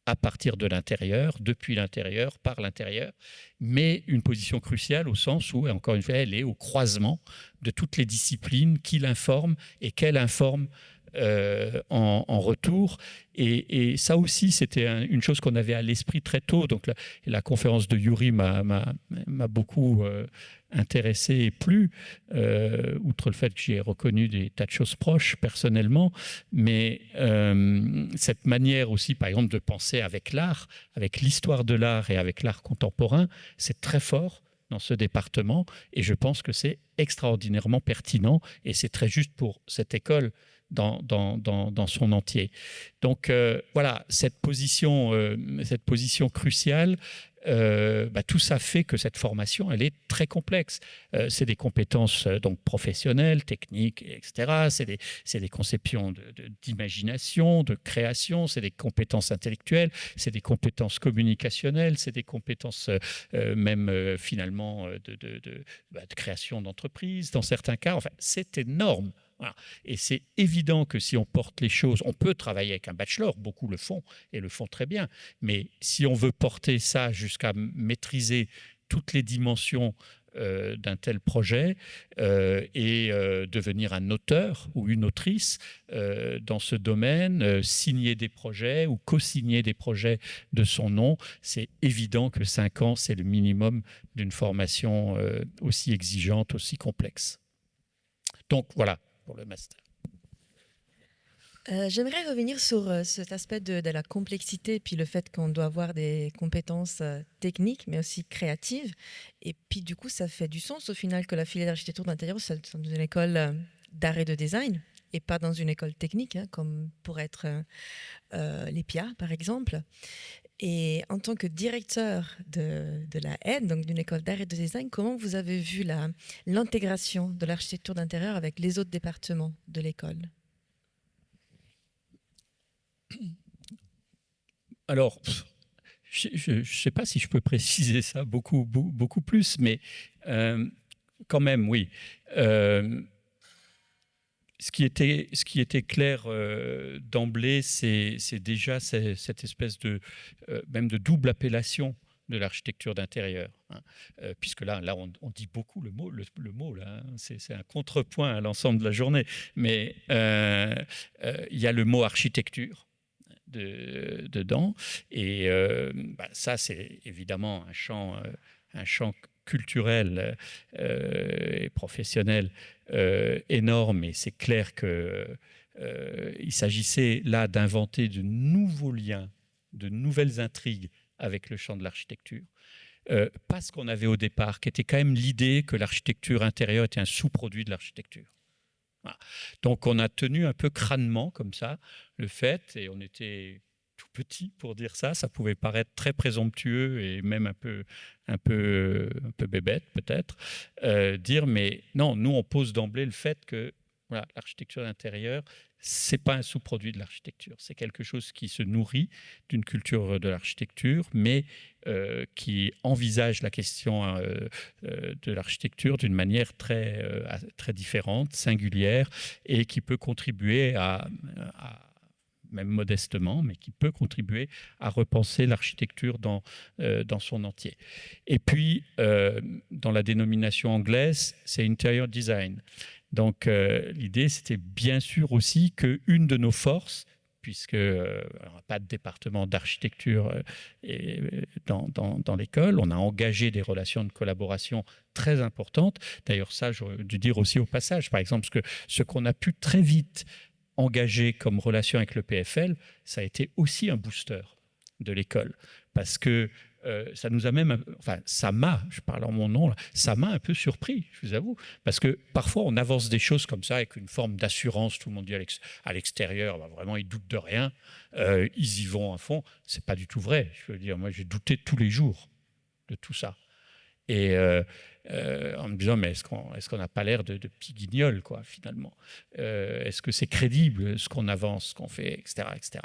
à partir de l'intérieur, depuis l'intérieur, par l'intérieur, mais une position cruciale au sens où, encore une fois, elle est au croisement de toutes les disciplines qui l'informent et qu'elle informe en retour. Et ça aussi, c'était une chose qu'on avait à l'esprit très tôt. Donc la conférence de Yuri m'a beaucoup intéressé et plu, outre le fait que j'y ai reconnu des tas de choses proches personnellement, mais cette manière aussi, par exemple, de penser avec l'art, avec l'histoire de l'art et avec l'art contemporain, c'est très fort dans ce département, et je pense que c'est extraordinairement pertinent, et c'est très juste pour cette école dans son entier. Donc voilà, cette position cruciale, tout ça fait que cette formation, elle est très complexe. C'est des compétences donc professionnelles, techniques, etc. C'est des conceptions d'imagination, de création, c'est des compétences intellectuelles, c'est des compétences communicationnelles, c'est des compétences finalement de création d'entreprise, dans certains cas. Enfin, c'est énorme. Voilà. Et c'est évident que si on porte les choses, on peut travailler avec un bachelor, beaucoup le font et le font très bien, mais si on veut porter ça jusqu'à maîtriser toutes les dimensions d'un tel projet et devenir un auteur ou une autrice dans ce domaine, signer des projets ou co-signer des projets de son nom, c'est évident que 5 ans, c'est le minimum d'une formation aussi exigeante, aussi complexe. Donc voilà pour le master. J'aimerais revenir sur cet aspect de la complexité, puis le fait qu'on doit avoir des compétences techniques, mais aussi créatives. Et puis du coup, ça fait du sens au final que la filière d'architecture d'intérieur, c'est dans une école d'art et de design, et pas dans une école technique, comme pourrait être l'EPIA, par exemple. Et en tant que directeur de la Aide, donc d'une école d'art et de design, comment vous avez vu l'intégration de l'architecture d'intérieur avec les autres départements de l'école ? Alors, je ne sais pas si je peux préciser ça beaucoup plus, mais quand même, oui. Ce qui était clair d'emblée, c'est déjà cette espèce même de double appellation de l'architecture d'intérieur, puisque là on dit beaucoup le mot là, c'est un contrepoint à l'ensemble de la journée, mais il y a le mot architecture dedans, et ça c'est évidemment un champ culturel et professionnel énorme, et c'est clair qu'il s'agissait là d'inventer de nouveaux liens, de nouvelles intrigues avec le champ de l'architecture. Pas ce qu'on avait au départ, qui était quand même l'idée que l'architecture intérieure était un sous-produit de l'architecture. Voilà. Donc on a tenu un peu crânement comme ça le fait, et on était tout petit pour dire ça. Ça pouvait paraître très présomptueux et même un peu bébête peut-être. Dire mais non, nous on pose d'emblée le fait que voilà, l'architecture d'intérieur, c'est pas un sous-produit de l'architecture. C'est quelque chose qui se nourrit d'une culture de l'architecture, mais qui envisage la question de l'architecture d'une manière très différente, singulière, et qui peut contribuer même modestement, mais qui peut contribuer à repenser l'architecture dans son entier. Et puis, dans la dénomination anglaise, c'est interior design. Donc, l'idée, c'était bien sûr aussi qu'une de nos forces, puisque on n'a pas de département d'architecture dans l'école, on a engagé des relations de collaboration très importantes. D'ailleurs, ça, j'aurais dû dire aussi au passage, par exemple, ce qu'on a pu très vite engagé comme relation avec le PFL, ça a été aussi un booster de l'école. Parce que ça nous a même, enfin, je parle en mon nom, là, ça m'a un peu surpris, je vous avoue. Parce que parfois, on avance des choses comme ça avec une forme d'assurance. Tout le monde dit à l'extérieur, bah, vraiment, ils doutent de rien. Ils y vont à fond. C'est pas du tout vrai. Je veux dire, moi, j'ai douté tous les jours de tout ça. Et en me disant, mais est-ce qu'on n'a pas l'air de petits guignols, quoi, finalement est-ce que c'est crédible, ce qu'on avance, ce qu'on fait, etc. etc.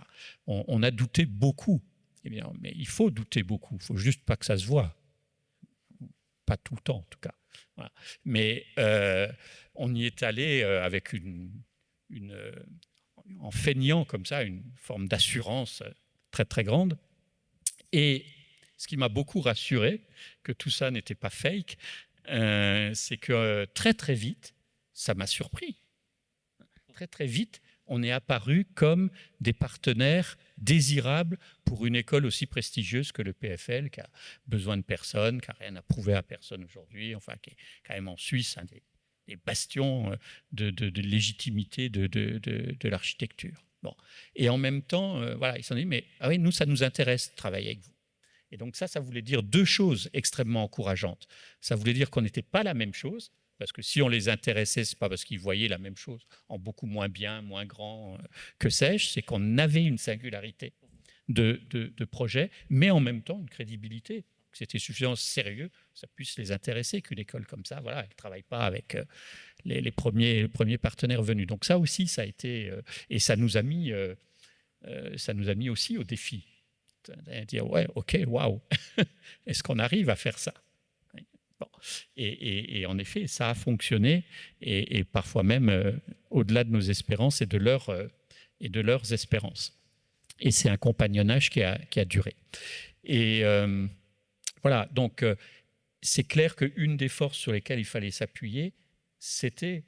On a douté beaucoup. Eh bien, mais il faut douter beaucoup. Il ne faut juste pas que ça se voit. Pas tout le temps, en tout cas. Voilà. Mais on y est allé avec en feignant comme ça une forme d'assurance très, très grande. Et ce qui m'a beaucoup rassuré, que tout ça n'était pas fake, c'est que très, très vite, ça m'a surpris. Très, très vite, on est apparu comme des partenaires désirables pour une école aussi prestigieuse que le PFL, qui a besoin de personne, qui n'a rien à prouver à personne aujourd'hui, enfin, qui est quand même en Suisse un des bastions de légitimité de l'architecture. Bon. Et en même temps, voilà, ils se sont dit, mais ah oui, nous, ça nous intéresse de travailler avec vous. Et donc ça voulait dire deux choses extrêmement encourageantes. Ça voulait dire qu'on n'était pas la même chose, parce que si on les intéressait, ce n'est pas parce qu'ils voyaient la même chose en beaucoup moins bien, moins grand, que sais-je, c'est qu'on avait une singularité de projet, mais en même temps une crédibilité. C'était suffisamment sérieux, ça puisse les intéresser qu'une école comme ça, voilà, elle ne travaille pas avec les premiers partenaires venus. Donc ça aussi, ça a été... et ça nous a mis aussi au défi. Dire, ouais, ok, waouh, est-ce qu'on arrive à faire ça? Bon. Et en effet, ça a fonctionné, et parfois même au-delà de nos espérances et de leurs espérances. Et c'est un compagnonnage qui a duré. Et voilà, donc c'est clair qu'une des forces sur lesquelles il fallait s'appuyer, c'était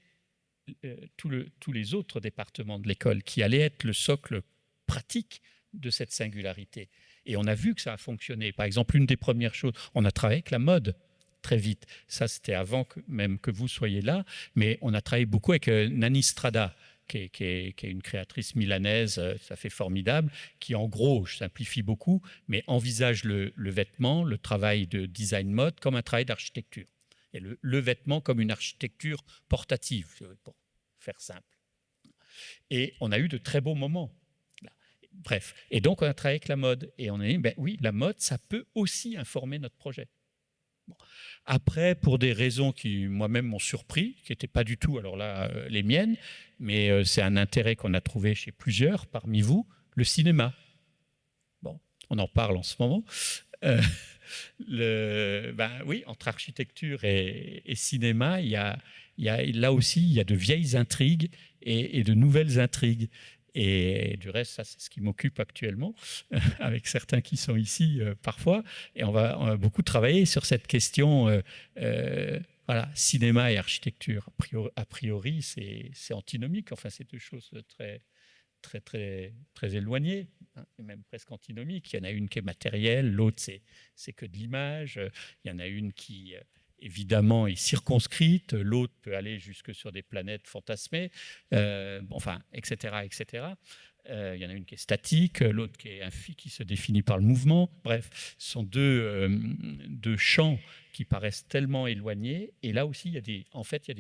tous les autres départements de l'école qui allaient être le socle pratique de cette singularité. Et on a vu que ça a fonctionné. Par exemple, une des premières choses, on a travaillé avec la mode très vite. Ça, c'était avant même que vous soyez là, mais on a travaillé beaucoup avec Nani Strada, qui est une créatrice milanaise, ça fait formidable, qui en gros, je simplifie beaucoup, mais envisage le vêtement, le travail de design mode comme un travail d'architecture. Et le vêtement comme une architecture portative, pour faire simple. Et on a eu de très beaux moments. Bref, et donc on a travaillé avec la mode, et on a dit, ben oui, la mode, ça peut aussi informer notre projet. Bon. Après, pour des raisons qui moi-même m'ont surpris, qui n'étaient pas du tout, alors là, les miennes, mais c'est un intérêt qu'on a trouvé chez plusieurs parmi vous, le cinéma. Bon, on en parle en ce moment. Oui, entre architecture et cinéma, là aussi, il y a de vieilles intrigues et de nouvelles intrigues. Et du reste, ça, c'est ce qui m'occupe actuellement, avec certains qui sont ici parfois. Et on va beaucoup travailler sur cette question, voilà, cinéma et architecture. A priori, c'est antinomique. Enfin, c'est deux choses très, très, très, très éloignées, hein, et même presque antinomiques. Il y en a une qui est matérielle, l'autre, c'est que de l'image. Il y en a une qui évidemment est circonscrite, l'autre peut aller jusque sur des planètes fantasmées, etc., etc. Il y en a une qui est statique, l'autre qui se définit par le mouvement. Bref, ce sont deux champs qui paraissent tellement éloignés. Et là aussi, il y a des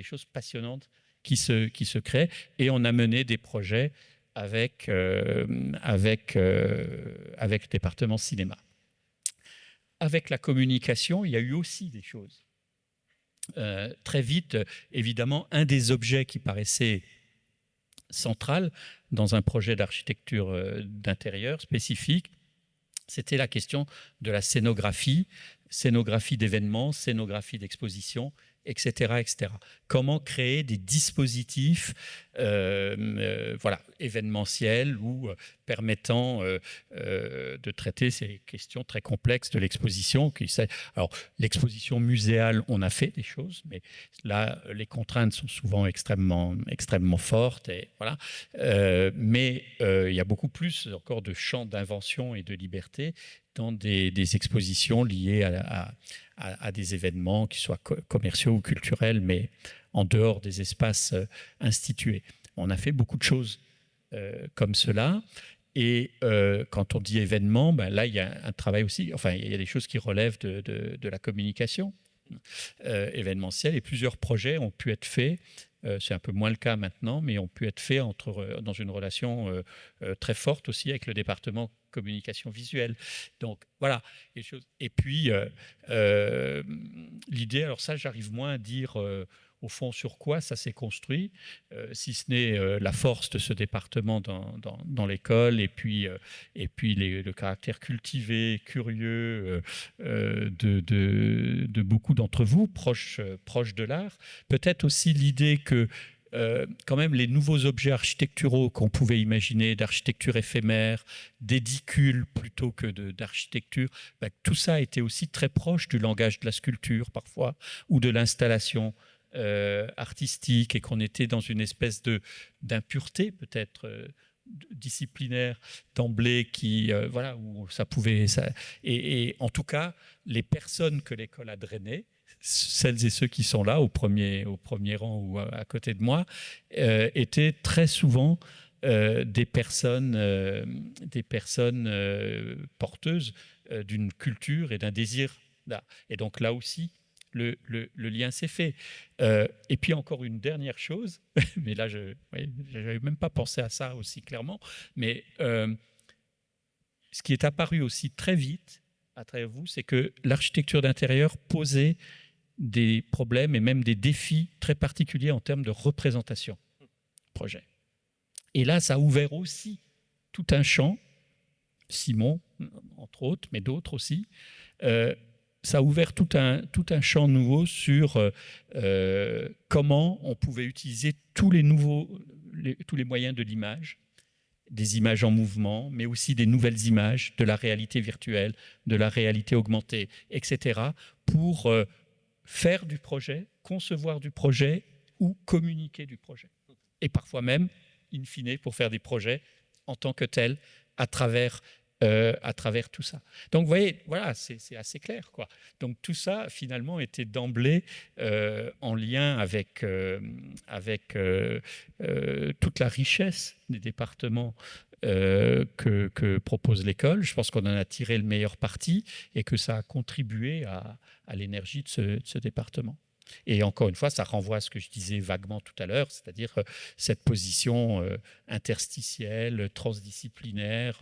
choses passionnantes qui se créent. Et on a mené des projets avec le département cinéma. Avec la communication, il y a eu aussi des choses. Très vite, évidemment, un des objets qui paraissait central dans un projet d'architecture d'intérieur spécifique, c'était la question de la scénographie d'événements, scénographie d'exposition, etc., etc. Comment créer des dispositifs événementiels ou permettant de traiter ces questions très complexes de l'exposition. Alors, l'exposition muséale, on a fait des choses, mais là, les contraintes sont souvent extrêmement fortes. Et voilà. Mais il y a beaucoup plus encore de champs d'invention et de liberté dans des expositions liées à des événements qui soient commerciaux ou culturels, mais en dehors des espaces institués. On a fait beaucoup de choses comme cela. Et quand on dit événement, là, il y a un travail aussi, il y a des choses qui relèvent de la communication événementielle. Et plusieurs projets ont pu être faits. C'est un peu moins le cas maintenant, mais ont pu être faits dans une relation très forte aussi avec le département communication visuelle. Donc voilà. Et puis l'idée, alors ça, j'arrive moins à dire au fond sur quoi ça s'est construit, si ce n'est la force de ce département dans l'école, et puis le caractère cultivé, curieux de beaucoup d'entre vous, proches de l'art. Peut-être aussi l'idée que quand même les nouveaux objets architecturaux qu'on pouvait imaginer, d'architecture éphémère, d'édicule plutôt que d'architecture, tout ça était aussi très proche du langage de la sculpture parfois, ou de l'installation artistique, et qu'on était dans une espèce d'impureté peut-être disciplinaire d'emblée où ça pouvait... Et en tout cas, les personnes que l'école a drainées, celles et ceux qui sont là au premier rang ou à côté de moi, étaient très souvent des personnes porteuses d'une culture et d'un désir d'art. Et donc là aussi, le lien s'est fait. Et puis encore une dernière chose, mais là, je n'avais même pas pensé à ça aussi clairement, mais ce qui est apparu aussi très vite à travers vous, c'est que l'architecture d'intérieur posait des problèmes et même des défis très particuliers en termes de représentation projet. Et là, ça a ouvert aussi tout un champ, Simon, entre autres, mais d'autres aussi, ça a ouvert tout un champ nouveau sur comment on pouvait utiliser tous les moyens de l'image, des images en mouvement, mais aussi des nouvelles images, de la réalité virtuelle, de la réalité augmentée, etc., pour faire du projet, concevoir du projet ou communiquer du projet. Et parfois même, in fine, pour faire des projets en tant que tels, à travers tout ça. Donc, vous voyez, voilà, c'est assez clair, quoi. Donc, tout ça, finalement, était d'emblée en lien avec toute la richesse des départements que propose l'école. Je pense qu'on en a tiré le meilleur parti et que ça a contribué à l'énergie de ce département. Et encore une fois, ça renvoie à ce que je disais vaguement tout à l'heure, c'est-à-dire cette position interstitielle, transdisciplinaire.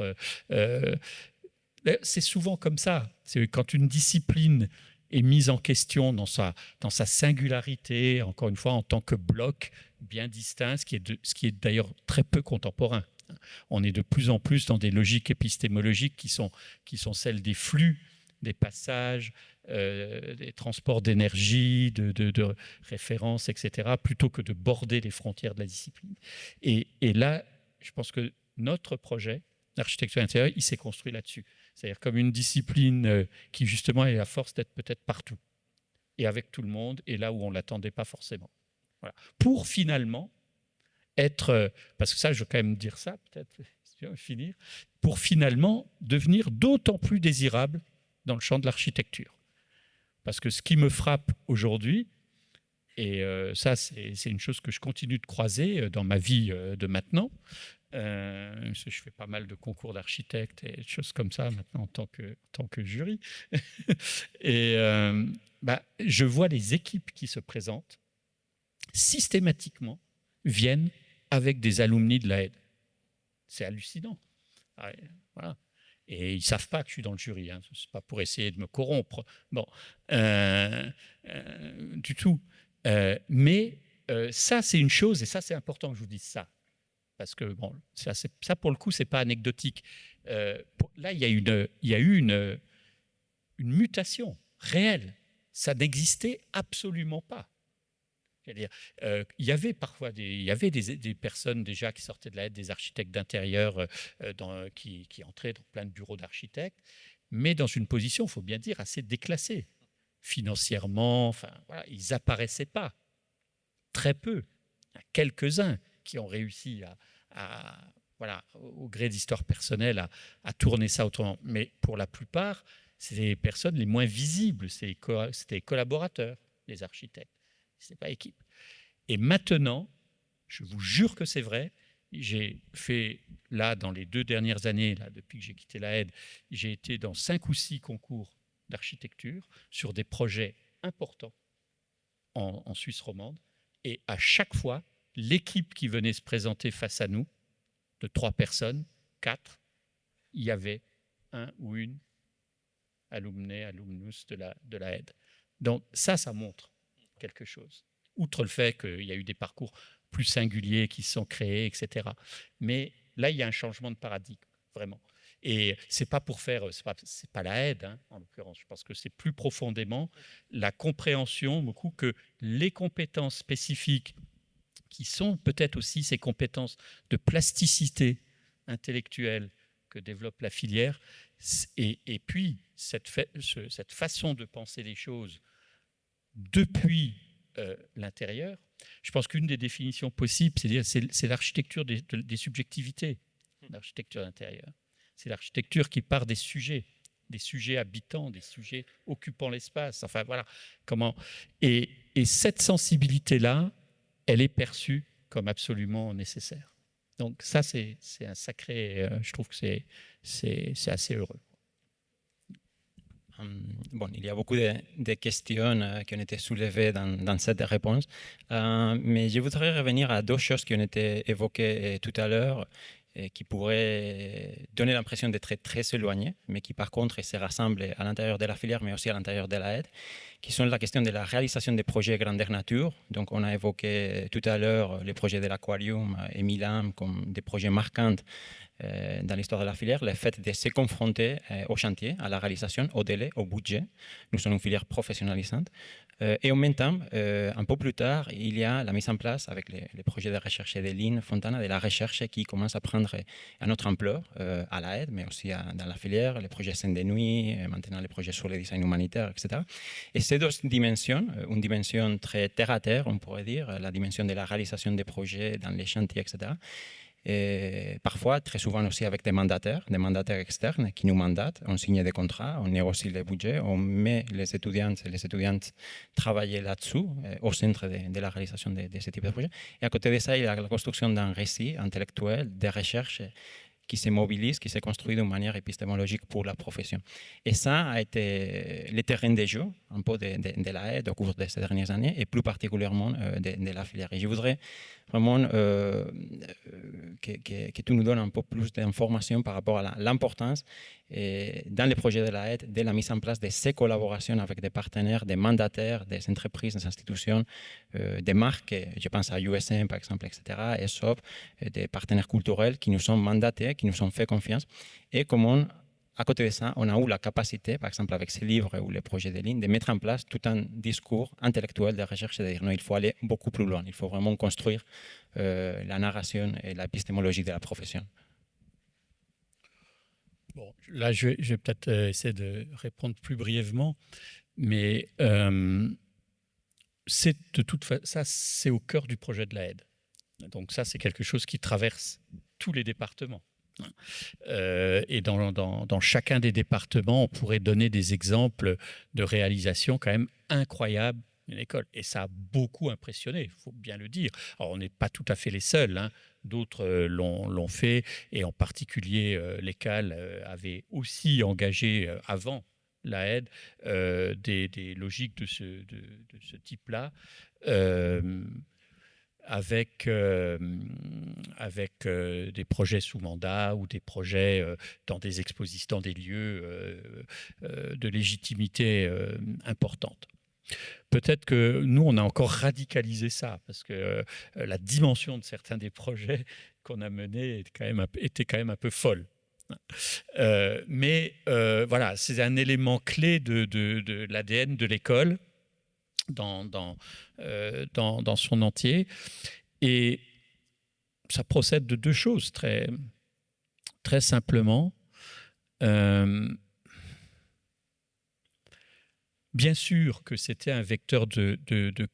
C'est souvent comme ça. C'est quand une discipline est mise en question dans sa singularité, encore une fois, en tant que bloc bien distinct, ce qui est d'ailleurs très peu contemporain. On est de plus en plus dans des logiques épistémologiques qui sont celles des flux, des passages, des transports d'énergie, de références, etc., plutôt que de border les frontières de la discipline. Et là, je pense que notre projet d'architecture intérieure, il s'est construit là-dessus. C'est-à-dire comme une discipline qui, justement, a la force d'être peut-être partout, et avec tout le monde, et là où on ne l'attendait pas forcément. Voilà. Pour finalement être, parce que ça, je veux quand même dire ça, peut-être, si on va finir, pour finalement devenir d'autant plus désirable dans le champ de l'architecture. Parce que ce qui me frappe aujourd'hui, et ça c'est une chose que je continue de croiser dans ma vie de maintenant, parce que je fais pas mal de concours d'architectes et des choses comme ça maintenant en tant que jury, et je vois les équipes qui se présentent systématiquement viennent avec des alumni de l'AED. C'est hallucinant. Voilà. Et ils ne savent pas que je suis dans le jury. Hein. Ce n'est pas pour essayer de me corrompre. Bon, du tout. Mais ça, c'est une chose, et ça, c'est important que je vous dise ça. Parce que, bon, ça pour le coup, ce n'est pas anecdotique. Là, il y a eu une mutation réelle. Ça n'existait absolument pas. C'est-à-dire, il y avait parfois des personnes déjà qui sortaient de l'AED, des architectes d'intérieur qui entraient dans plein de bureaux d'architectes, mais dans une position, il faut bien dire, assez déclassée. Financièrement, enfin, voilà, ils n'apparaissaient pas. Très peu. Il y a quelques-uns qui ont réussi voilà, au gré d'histoire personnelle, à tourner ça autrement. Mais pour la plupart, c'est les personnes les moins visibles, c'était les collaborateurs, les architectes. Ce n'est pas équipe. Et maintenant, je vous jure que c'est vrai, j'ai fait, là, dans les 2 dernières années, là, depuis que j'ai quitté l'AED, j'ai été dans 5 ou 6 concours d'architecture sur des projets importants en Suisse romande. Et à chaque fois, l'équipe qui venait se présenter face à nous, de 3 personnes, 4, il y avait un ou une alumnus de l'AED. Donc ça montre quelque chose. Outre le fait qu'il y a eu des parcours plus singuliers qui se sont créés, etc. Mais là, il y a un changement de paradigme, vraiment. Et c'est pas pour faire, c'est pas l'AED, hein, en l'occurrence. Je pense que c'est plus profondément la compréhension, beaucoup, que les compétences spécifiques, qui sont peut-être aussi ces compétences de plasticité intellectuelle que développe la filière, et puis cette façon de penser les choses depuis l'intérieur. Je pense qu'une des définitions possibles, c'est l'architecture des subjectivités, l'architecture d'intérieur. C'est l'architecture qui part des sujets habitants, des sujets occupant l'espace. Enfin voilà comment. Et cette sensibilité-là, elle est perçue comme absolument nécessaire. Donc ça, c'est un sacré. Je trouve que c'est assez heureux. Bon, il y a beaucoup de questions qui ont été soulevées dans cette réponse, mais je voudrais revenir à 2 choses qui ont été évoquées tout à l'heure et qui pourraient donner l'impression d'être très éloignées, mais qui par contre se rassemblent à l'intérieur de la filière, mais aussi à l'intérieur de l'AED, qui sont la question de la réalisation des projets grandeur nature. Donc on a évoqué tout à l'heure les projets de l'Aquarium et Milan comme des projets marquants dans l'histoire de la filière, le fait de se confronter au chantier, à la réalisation, au délai, au budget. Nous sommes une filière professionnalisante. Et en même temps, un peu plus tard, il y a la mise en place avec les projets de recherche de Lynn Fontana, de la recherche qui commence à prendre une autre ampleur à l'AED, mais aussi dans la filière, les projets Scènes de nuit, maintenant les projets sur le design humanitaire, etc. Et ces 2 dimensions, une dimension très terre-à-terre, on pourrait dire, la dimension de la réalisation des projets dans les chantiers, etc., et parfois, très souvent aussi avec des mandataires externes qui nous mandatent, on signe des contrats, on négocie les budgets, on met les étudiantes travailler là-dessous, au centre de la réalisation de ce type de projet. Et à côté de ça, il y a la construction d'un récit intellectuel, des recherches qui se mobilise, qui s'est construit d'une manière épistémologique pour la profession. Et ça a été le terrain de jeu un peu de l'AED au cours de ces dernières années, et plus particulièrement de la filière. Et je voudrais vraiment que tu nous donnes un peu plus d'informations par rapport à l'importance dans les projets de l'AED de la mise en place de ces collaborations avec des partenaires, des mandataires, des entreprises, des institutions, des marques, je pense à USM par exemple, etc., ESOP, des partenaires culturels qui nous sont mandatés, qui nous ont fait confiance, et comment, à côté de ça, on a eu la capacité, par exemple avec ces livres ou les projets de ligne, de mettre en place tout un discours intellectuel de recherche, de dire non, il faut aller beaucoup plus loin, il faut vraiment construire la narration et l'épistémologie de la profession. Bon, là, je vais peut-être essayer de répondre plus brièvement, mais de toute façon, ça, c'est au cœur du projet de l'AED. Donc ça, c'est quelque chose qui traverse tous les départements. Et dans chacun des départements, on pourrait donner des exemples de réalisations quand même incroyables d'une école. Et ça a beaucoup impressionné, il faut bien le dire. Alors, on n'est pas tout à fait les seuls, hein. D'autres l'ont fait, et en particulier l'ECAL avait aussi engagé avant la aide des logiques de ce type-là. Avec des projets sous mandat ou des projets dans des expositions, dans des lieux de légitimité importante. Peut-être que nous, on a encore radicalisé ça, parce que la dimension de certains des projets qu'on a menés était quand même un peu folle. Mais voilà, c'est un élément clé de l'ADN de l'école dans son entier. Et ça procède de deux choses très, très simplement. Bien sûr que c'était un vecteur de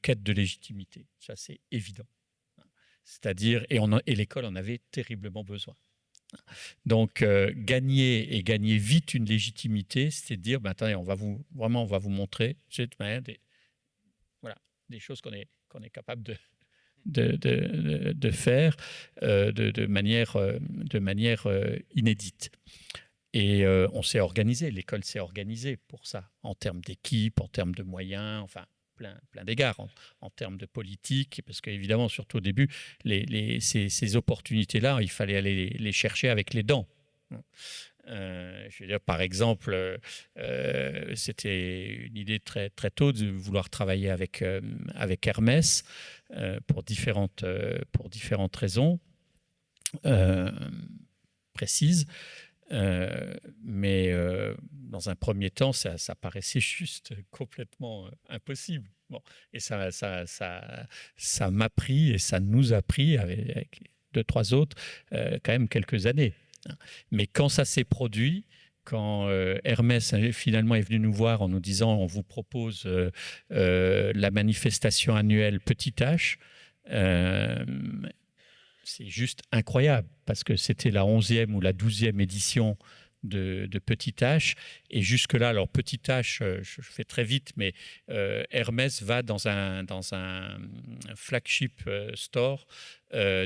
quête de légitimité, ça c'est évident. C'est-à-dire, et l'école en avait terriblement besoin. Donc, gagner vite une légitimité, c'est de dire, ben, attendez, on va vous montrer des choses qu'on est capable de faire de manière inédite. Et on s'est organisé, l'école s'est organisée pour ça, en termes d'équipe, en termes de moyens, enfin plein d'égards, en termes de politique, parce qu'évidemment, surtout au début, ces opportunités-là, il fallait aller les chercher avec les dents. Je veux dire, par exemple, c'était une idée très, très tôt de vouloir travailler avec Hermès pour différentes raisons précises. Mais dans un premier temps, ça paraissait juste complètement impossible. Bon, et ça m'a pris, et ça nous a pris, avec 2-3 autres, quand même quelques années. Mais quand ça s'est produit, quand Hermès finalement est venu nous voir en nous disant on vous propose la manifestation annuelle Petit H, c'est juste incroyable, parce que c'était la 11e ou la 12e édition de Petit H. Et jusque-là, alors Petit H, je fais très vite, mais Hermès va dans un flagship store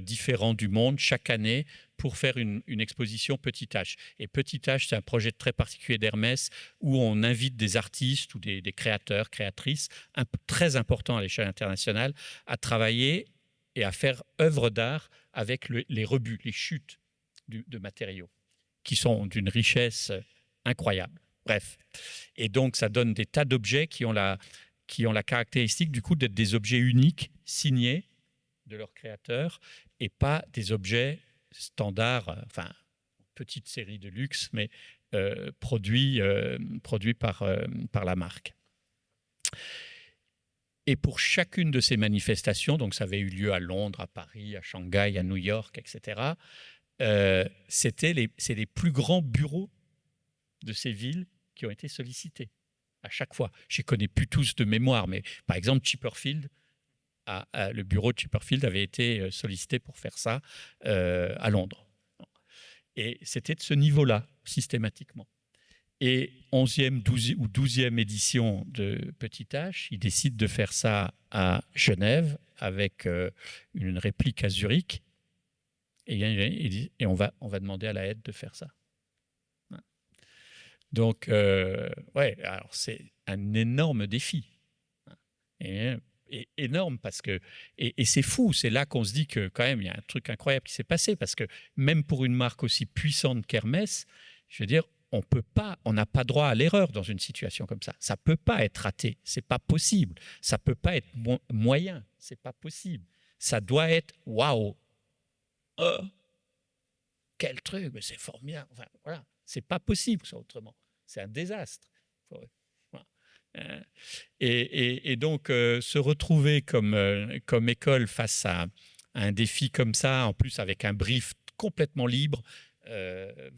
différent du monde chaque année pour faire une exposition Petit H. Et Petit H, c'est un projet très particulier d'Hermès où on invite des artistes ou des créateurs, créatrices, très importants à l'échelle internationale, à travailler et à faire œuvre d'art avec les rebuts, les chutes de matériaux, qui sont d'une richesse incroyable. Bref. Et donc, ça donne des tas d'objets qui ont la caractéristique, du coup, d'être des objets uniques, signés de leurs créateurs, et pas des objets standards, enfin, petite série de luxe, mais produits par la marque. Et pour chacune de ces manifestations, donc ça avait eu lieu à Londres, à Paris, à Shanghai, à New York, etc., c'est les plus grands bureaux de ces villes qui ont été sollicités à chaque fois. Je ne les connais plus tous de mémoire, mais par exemple, Chipperfield, le bureau de Chipperfield avait été sollicité pour faire ça à Londres. Et c'était de ce niveau-là, systématiquement. Et 11e ou 12e édition de Petit H, ils décident de faire ça à Genève avec une réplique à Zurich. Et on va demander à la aide de faire ça. Donc, ouais, alors c'est un énorme défi. Et énorme parce que... Et c'est fou, c'est là qu'on se dit que quand même, il y a un truc incroyable qui s'est passé, parce que même pour une marque aussi puissante qu'Hermès, je veux dire, on n'a pas droit à l'erreur dans une situation comme ça. Ça peut pas être raté, c'est pas possible. Ça peut pas être moyen, c'est pas possible. Ça doit être waouh, oh, quel truc, mais c'est formidable. Enfin, voilà, c'est pas possible ça autrement. C'est un désastre. Voilà. Et donc se retrouver comme école face à un défi comme ça, en plus avec un brief complètement libre,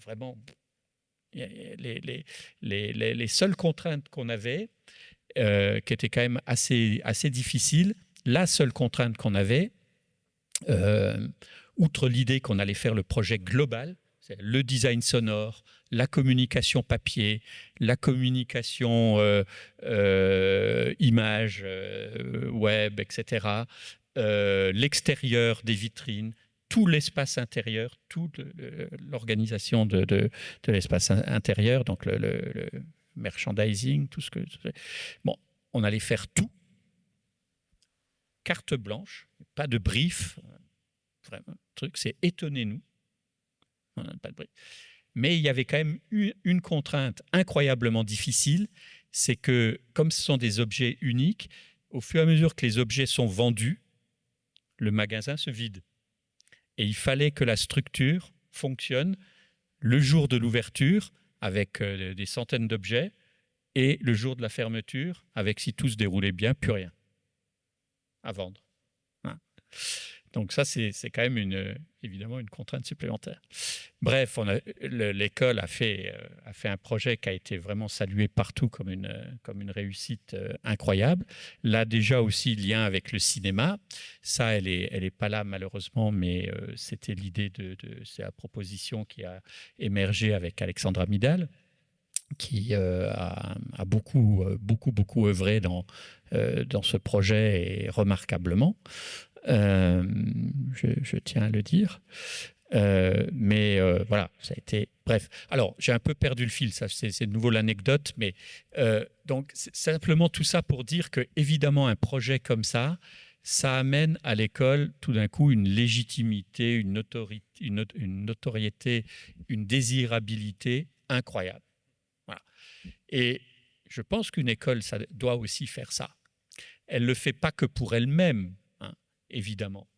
vraiment. Les seules contraintes qu'on avait, qui étaient quand même assez difficiles, la seule contrainte qu'on avait, outre l'idée qu'on allait faire le projet global, C'est le design sonore, la communication papier, la communication image, web, etc. L'extérieur des vitrines, tout l'espace intérieur, toute l'organisation de l'espace intérieur, donc le merchandising, tout ce que... Bon, on allait faire tout, carte blanche, pas de brief, vraiment, truc, c'est étonnez-nous. On n'a pas de brief. Mais il y avait quand même une contrainte incroyablement difficile, c'est que comme ce sont des objets uniques, au fur et à mesure que les objets sont vendus, le magasin se vide. Et il fallait que la structure fonctionne le jour de l'ouverture avec des centaines d'objets et le jour de la fermeture avec, si tout se déroulait bien, plus rien à vendre. Donc ça, c'est quand même évidemment une contrainte supplémentaire. Bref, l'école a fait un projet qui a été vraiment salué partout comme une réussite incroyable. Là, déjà aussi, lien avec le cinéma. Ça, elle est pas là malheureusement, mais c'était l'idée c'est la proposition qui a émergé avec Alexandra Midal, qui a beaucoup œuvré dans ce projet et remarquablement. Je tiens à le dire. Mais voilà, ça a été... Bref. Alors, j'ai un peu perdu le fil, ça, c'est de nouveau l'anecdote, mais donc, c'est simplement tout ça pour dire que, évidemment, un projet comme ça amène à l'école tout d'un coup une légitimité, une notoriété, une désirabilité incroyable. Voilà. Et je pense qu'une école, ça doit aussi faire ça. Elle ne le fait pas que pour elle-même, évidemment.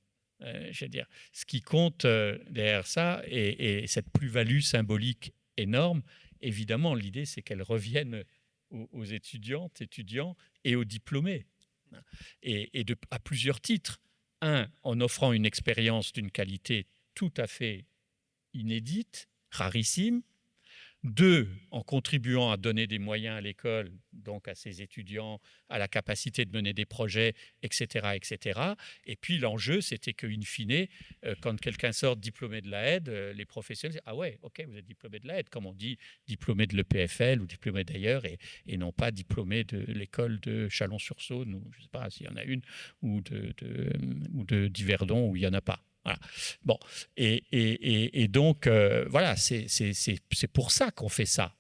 Je veux dire, ce qui compte derrière ça et cette plus-value symbolique énorme, évidemment, l'idée, c'est qu'elle revienne aux étudiantes, étudiants et aux diplômés. Et à plusieurs titres. Un, en offrant une expérience d'une qualité tout à fait inédite, rarissime. Deux, en contribuant à donner des moyens à l'école, donc à ses étudiants, à la capacité de mener des projets, etc. etc. Et puis l'enjeu, c'était qu'in fine, quand quelqu'un sort diplômé de la aide, les professionnels disent « Ah ouais, ok, vous êtes diplômé de la aide », comme on dit, diplômé de l'EPFL ou diplômé d'ailleurs, et non pas diplômé de l'école de Chalon-sur-Saône, ou je ne sais pas s'il y en a une, ou de Diverdon, où il n'y en a pas. Voilà. Bon, et donc, voilà, c'est pour ça qu'on fait ça.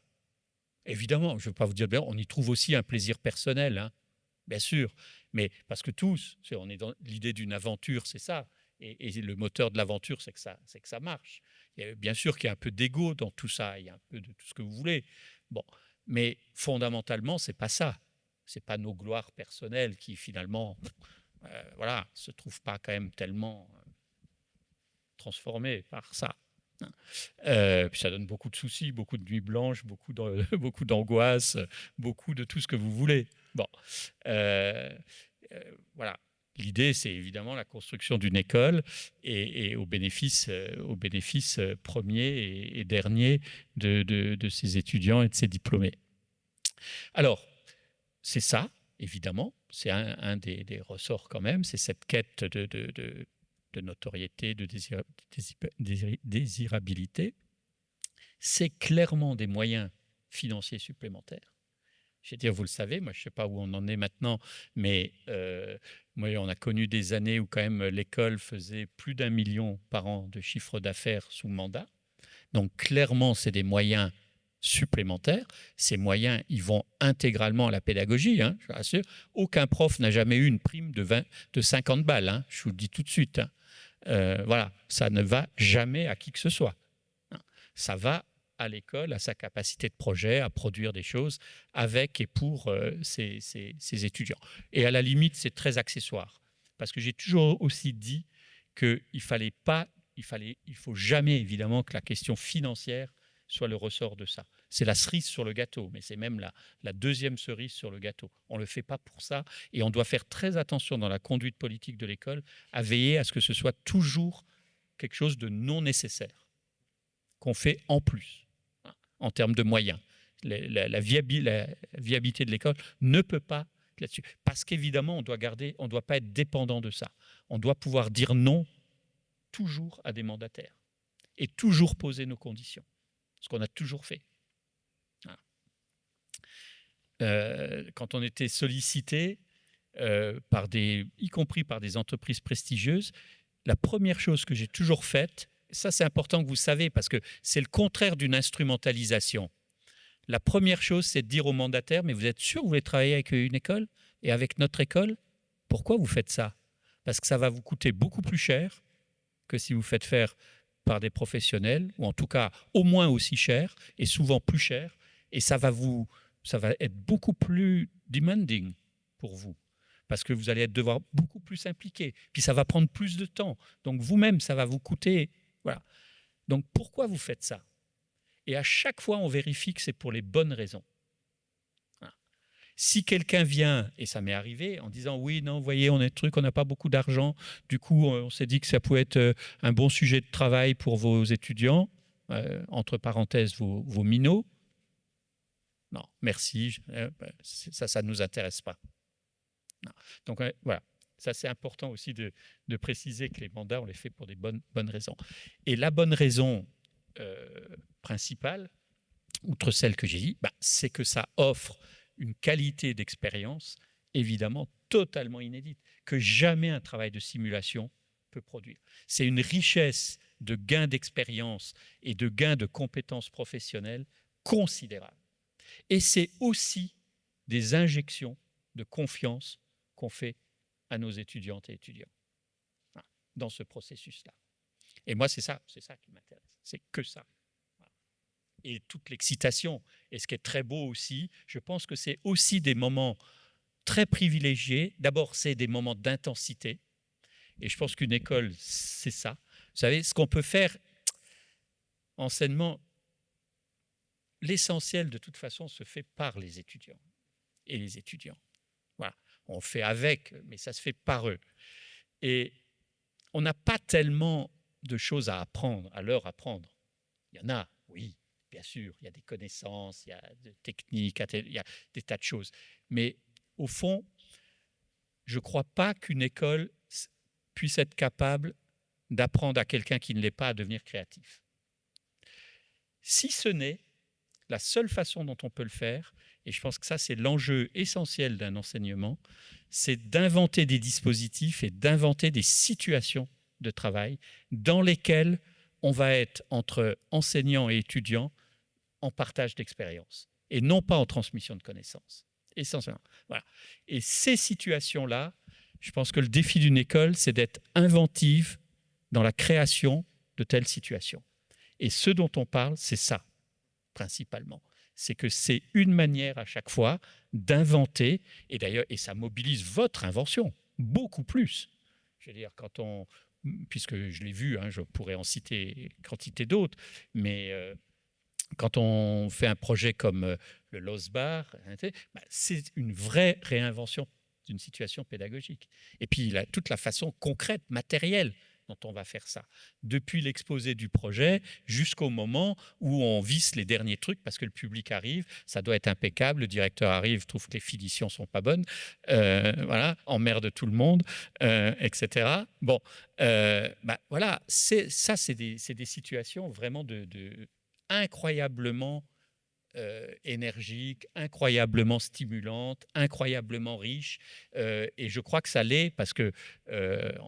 Évidemment, je ne veux pas vous dire, on y trouve aussi un plaisir personnel, hein, bien sûr, mais parce que tous, on est dans l'idée d'une aventure, c'est ça, et le moteur de l'aventure, c'est que ça marche. Bien sûr qu'il y a un peu d'ego dans tout ça, il y a un peu de tout ce que vous voulez, bon, mais fondamentalement, c'est pas ça. C'est pas nos gloires personnelles qui, finalement, voilà, se trouvent pas quand même tellement... transformé par ça. Puis ça donne beaucoup de soucis, beaucoup de nuits blanches, beaucoup d'angoisse, beaucoup de tout ce que vous voulez. Bon, voilà. L'idée, c'est évidemment la construction d'une école et au bénéfice premier et dernier de ses étudiants et de ses diplômés. Alors, c'est ça, évidemment, c'est un des ressorts quand même, c'est cette quête de notoriété, de désirabilité, c'est clairement des moyens financiers supplémentaires. Je veux dire, vous le savez, moi je ne sais pas où on en est maintenant, mais moi, on a connu des années où quand même l'école faisait plus d'1 million par an de chiffre d'affaires sous mandat. Donc clairement, c'est des moyens supplémentaires. Ces moyens, ils vont intégralement à la pédagogie, hein, je vous rassure. Aucun prof n'a jamais eu une prime de 50 balles, hein, je vous le dis tout de suite. Hein. Voilà, ça ne va jamais à qui que ce soit. Ça va à l'école, à sa capacité de projet, à produire des choses avec et pour ses étudiants. Et à la limite, c'est très accessoire. Parce que j'ai toujours aussi dit qu'il il faut jamais, évidemment, que la question financière soit le ressort de ça. C'est la cerise sur le gâteau, mais c'est même la deuxième cerise sur le gâteau. On ne le fait pas pour ça et on doit faire très attention dans la conduite politique de l'école à veiller à ce que ce soit toujours quelque chose de non nécessaire, qu'on fait en plus, en termes de moyens. La viabilité de l'école ne peut pas là-dessus. Parce qu'évidemment, on ne doit pas être dépendant de ça. On doit pouvoir dire non toujours à des mandataires. et toujours poser nos conditions, ce qu'on a toujours fait. Voilà. Quand on était sollicité, y compris par des entreprises prestigieuses, la première chose que j'ai toujours faite, ça c'est important que vous savez parce que c'est le contraire d'une instrumentalisation. La première chose, c'est de dire aux mandataires, mais vous êtes sûr que vous voulez travailler avec une école et avec notre école? Pourquoi vous faites ça? Parce que ça va vous coûter beaucoup plus cher que si vous faites faire par des professionnels, ou en tout cas au moins aussi cher, et souvent plus cher, et ça va être beaucoup plus demanding pour vous, parce que vous allez devoir beaucoup plus impliqué, puis ça va prendre plus de temps, donc vous-même, ça va vous coûter, voilà. Donc pourquoi vous faites ça? Et à chaque fois, on vérifie que c'est pour les bonnes raisons. Voilà. Si quelqu'un vient, et ça m'est arrivé, en disant « oui, non, vous voyez, on a un truc, on n'a pas beaucoup d'argent, du coup, on s'est dit que ça pouvait être un bon sujet de travail pour vos étudiants, entre parenthèses, vos minots. Non, merci, ça ne nous intéresse pas. » Non. Donc voilà, ça c'est important aussi de préciser que les mandats, on les fait pour des bonnes raisons. Et la bonne raison principale, outre celle que j'ai dit, c'est que ça offre une qualité d'expérience évidemment totalement inédite, que jamais un travail de simulation peut produire. C'est une richesse de gains d'expérience et de gains de compétences professionnelles considérables. Et c'est aussi des injections de confiance qu'on fait à nos étudiantes et étudiants dans ce processus-là. Et moi, c'est ça qui m'intéresse. C'est que ça. Et toute l'excitation. Et ce qui est très beau aussi, je pense que c'est aussi des moments très privilégiés. D'abord, c'est des moments d'intensité. Et je pense qu'une école, c'est ça. Vous savez, ce qu'on peut faire, enseignement, l'essentiel, de toute façon, se fait par les étudiants et les étudiants. Voilà. On fait avec, mais ça se fait par eux. Et on n'a pas tellement de choses à apprendre, à leur apprendre. Il y en a, oui, bien sûr, il y a des connaissances, il y a des techniques, il y a des tas de choses. Mais au fond, je ne crois pas qu'une école puisse être capable d'apprendre à quelqu'un qui ne l'est pas à devenir créatif. Si ce n'est la seule façon dont on peut le faire, et je pense que ça c'est l'enjeu essentiel d'un enseignement, c'est d'inventer des dispositifs et d'inventer des situations de travail dans lesquelles on va être entre enseignants et étudiants en partage d'expérience et non pas en transmission de connaissances. Essentiellement. Voilà. Et ces situations-là, je pense que le défi d'une école, c'est d'être inventive dans la création de telles situations. Et ce dont on parle, c'est ça, principalement. C'est que c'est une manière à chaque fois d'inventer, et d'ailleurs, et ça mobilise votre invention, beaucoup plus. Je veux dire, puisque je l'ai vu, je pourrais en citer quantité d'autres, mais quand on fait un projet comme le LOSBAR, c'est une vraie réinvention d'une situation pédagogique. Et puis toute la façon concrète, matérielle dont on va faire ça, depuis l'exposé du projet jusqu'au moment où on visse les derniers trucs parce que le public arrive, ça doit être impeccable, le directeur arrive, trouve que les finitions sont pas bonnes, voilà, emmerde tout le monde, etc. Bon, voilà, c'est des situations vraiment incroyablement énergique, incroyablement stimulante, incroyablement riche. Et je crois que ça l'est parce que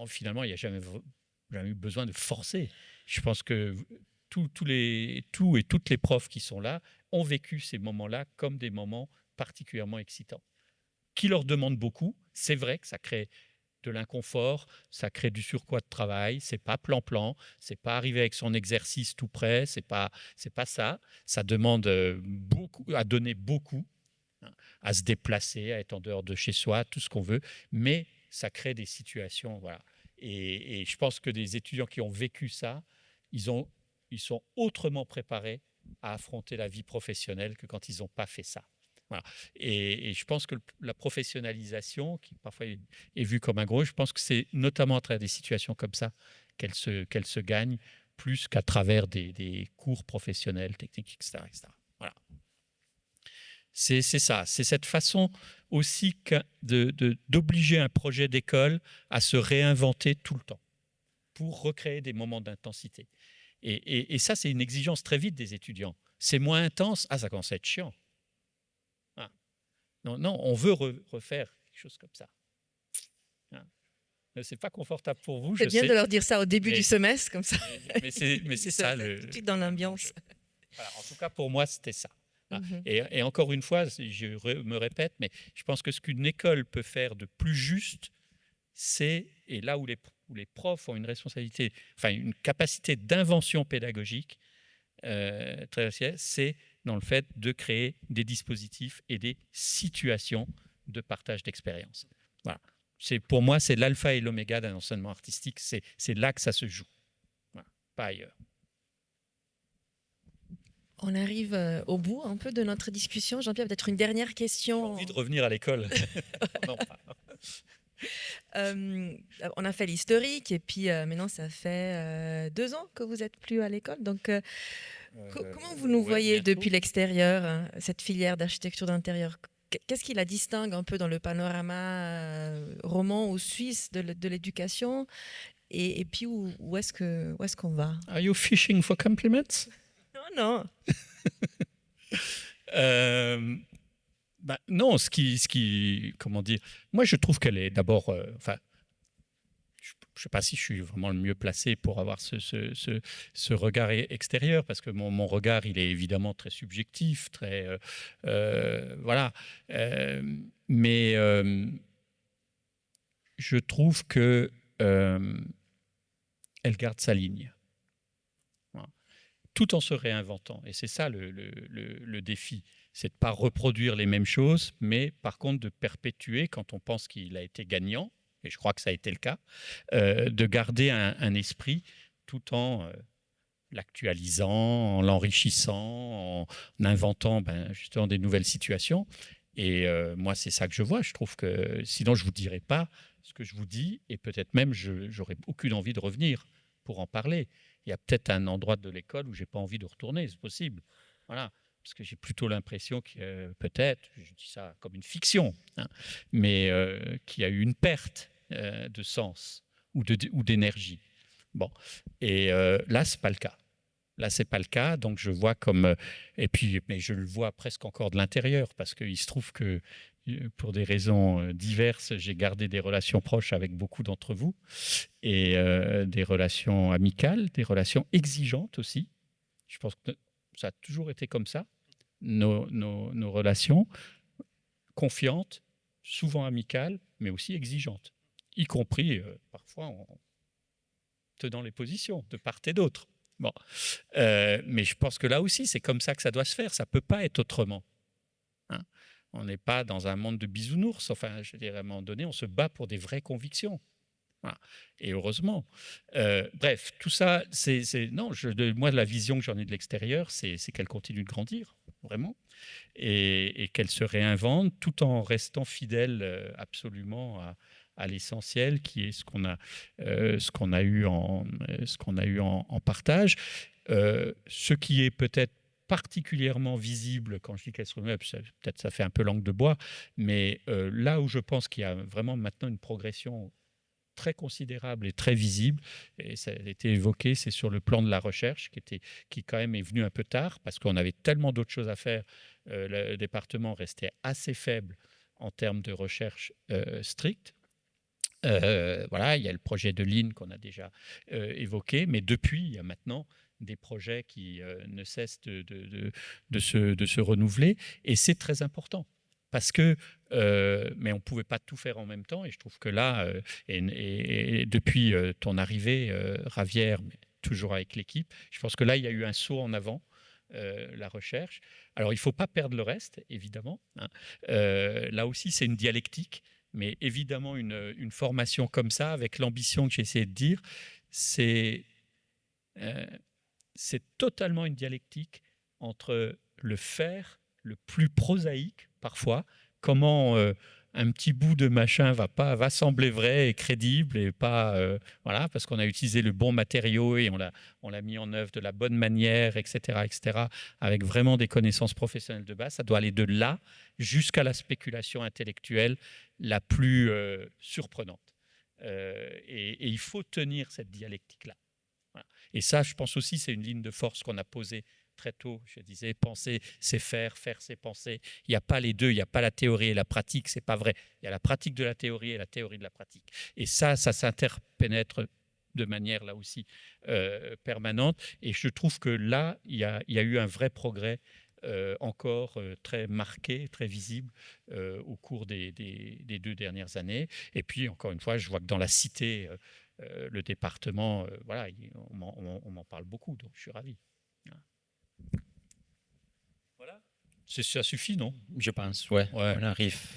finalement, il n'y a jamais eu besoin de forcer. Je pense que tous et toutes les profs qui sont là ont vécu ces moments-là comme des moments particulièrement excitants, qui leur demandent beaucoup. C'est vrai que ça crée de l'inconfort, ça crée du surcroît de travail, c'est pas plan-plan, c'est pas arriver avec son exercice tout prêt, c'est pas ça. Ça demande beaucoup, à donner beaucoup, à se déplacer, à être en dehors de chez soi, tout ce qu'on veut, mais ça crée des situations, voilà. Et je pense que des étudiants qui ont vécu ça, ils sont autrement préparés à affronter la vie professionnelle que quand ils n'ont pas fait ça. Voilà. Et je pense que la professionnalisation, qui parfois est vue comme un gros, je pense que c'est notamment à travers des situations comme ça qu'elle se gagne, plus qu'à travers des cours professionnels, techniques, etc. Voilà. C'est ça, c'est cette façon aussi d'obliger un projet d'école à se réinventer tout le temps pour recréer des moments d'intensité. Et ça, c'est une exigence très vite des étudiants. C'est moins intense. Ah, ça commence à être chiant. Ah. Non, on veut refaire quelque chose comme ça. Ah. C'est pas confortable pour vous, C'est je bien sais. de leur dire ça au début du semestre, comme ça. Mais c'est ça. Tout de suite dans l'ambiance. Voilà, en tout cas, pour moi, c'était ça. Mhm. Et encore une fois, je me répète, mais je pense que ce qu'une école peut faire de plus juste, c'est, et là où les profs ont une responsabilité, enfin une capacité d'invention pédagogique très essentielle, c'est dans le fait de créer des dispositifs et des situations de partage d'expérience. Voilà. Pour moi, c'est l'alpha et l'oméga d'un enseignement artistique. C'est là que ça se joue, voilà, pas ailleurs. On arrive au bout un peu de notre discussion. Jean-Pierre, peut-être une dernière question. J'ai envie de revenir à l'école. Non. On a fait l'historique et puis maintenant ça fait 2 ans que vous n'êtes plus à l'école. Donc comment vous nous voyez bientôt. depuis l'extérieur, hein, cette filière d'architecture d'intérieur? Qu'est-ce qui la distingue un peu dans le panorama roman ou suisse de l'éducation? Et puis où est-ce qu'on va? Are you fishing for compliments? Non. Non, comment dire, moi je trouve qu'elle est d'abord, enfin, je ne sais pas si je suis vraiment le mieux placé pour avoir ce regard extérieur, parce que mon regard, il est évidemment très subjectif, très, voilà, mais je trouve que elle garde sa ligne. Voilà. Tout en se réinventant. Et c'est ça le défi. C'est de ne pas reproduire les mêmes choses, mais par contre de perpétuer, quand on pense qu'il a été gagnant, et je crois que ça a été le cas, de garder un esprit tout en l'actualisant, en l'enrichissant, en inventant justement des nouvelles situations. Et moi, c'est ça que je vois. Je trouve que sinon, je ne vous dirais pas ce que je vous dis, et peut-être même, je n'aurais aucune envie de revenir pour en parler. Il y a peut-être un endroit de l'école où je n'ai pas envie de retourner, c'est possible. Voilà. Parce que j'ai plutôt l'impression que peut-être, je dis ça comme une fiction, hein, mais qu'il y a eu une perte de sens ou d'énergie. Bon. Et là, ce n'est pas le cas. Là, ce n'est pas le cas, donc je vois comme... mais je le vois presque encore de l'intérieur, parce qu'il se trouve que pour des raisons diverses, j'ai gardé des relations proches avec beaucoup d'entre vous, et des relations amicales, des relations exigeantes aussi. Je pense que ça a toujours été comme ça, nos relations, confiantes, souvent amicales, mais aussi exigeantes, y compris parfois en tenant les positions de part et d'autre. Bon. Mais je pense que là aussi, c'est comme ça que ça doit se faire. Ça ne peut pas être autrement. Hein, on n'est pas dans un monde de bisounours. Enfin, je dirais, à un moment donné, on se bat pour des vraies convictions. Voilà. Et heureusement. Bref, tout ça, moi, la vision que j'en ai de l'extérieur, c'est qu'elle continue de grandir, vraiment, et qu'elle se réinvente tout en restant fidèle absolument à l'essentiel, qui est ce qu'on a eu en partage. Ce qui est peut-être particulièrement visible, quand je dis qu'elle se remet, peut-être ça fait un peu langue de bois, mais là où je pense qu'il y a vraiment maintenant une progression très considérable et très visible, et ça a été évoqué, c'est sur le plan de la recherche, qui quand même est venu un peu tard, parce qu'on avait tellement d'autres choses à faire. Le département restait assez faible en termes de recherche stricte. Voilà, il y a le projet de Lean qu'on a déjà évoqué, mais depuis, il y a maintenant des projets qui ne cessent de se renouveler, et c'est très important. Parce que, mais on ne pouvait pas tout faire en même temps, et je trouve que là, et depuis ton arrivée, Ravière, mais toujours avec l'équipe, je pense que là, il y a eu un saut en avant, la recherche. Alors, il ne faut pas perdre le reste, évidemment. Hein. Là aussi, c'est une dialectique, mais évidemment, une formation comme ça, avec l'ambition que j'ai essayé de dire, c'est totalement une dialectique entre le faire, le plus prosaïque parfois, comment un petit bout de machin va sembler vrai et crédible, et pas voilà, parce qu'on a utilisé le bon matériau et on l'a mis en œuvre de la bonne manière, etc., avec vraiment des connaissances professionnelles de base. Ça doit aller de là jusqu'à la spéculation intellectuelle la plus surprenante. Et il faut tenir cette dialectique-là. Voilà. Et ça, je pense aussi, c'est une ligne de force qu'on a posée très tôt. Je disais, penser, c'est faire, faire, c'est penser. Il n'y a pas les deux, il n'y a pas la théorie et la pratique, c'est pas vrai. Il y a la pratique de la théorie et la théorie de la pratique. Et ça s'interpénètre de manière là aussi permanente. Et je trouve que là, il y a eu un vrai progrès encore très marqué, très visible au cours des 2 dernières années. Et puis, encore une fois, je vois que dans la cité, le département, voilà, on m'en parle beaucoup, donc je suis ravi. Voilà. Ça suffit, non? Je pense, ouais. Ouais.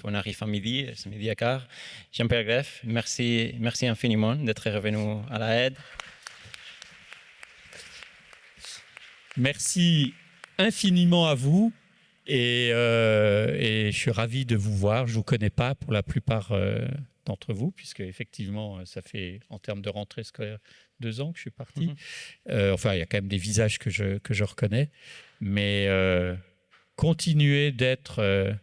On arrive à midi, c'est midi et quart. Jean-Pierre Greff, merci infiniment d'être revenu à la aide. Merci infiniment à vous et je suis ravi de vous voir. Je ne vous connais pas pour la plupart d'entre vous, puisque effectivement, ça fait en termes de rentrée scolaire 2 ans que je suis parti. Enfin, il y a quand même des visages que je reconnais, mais continuez d'être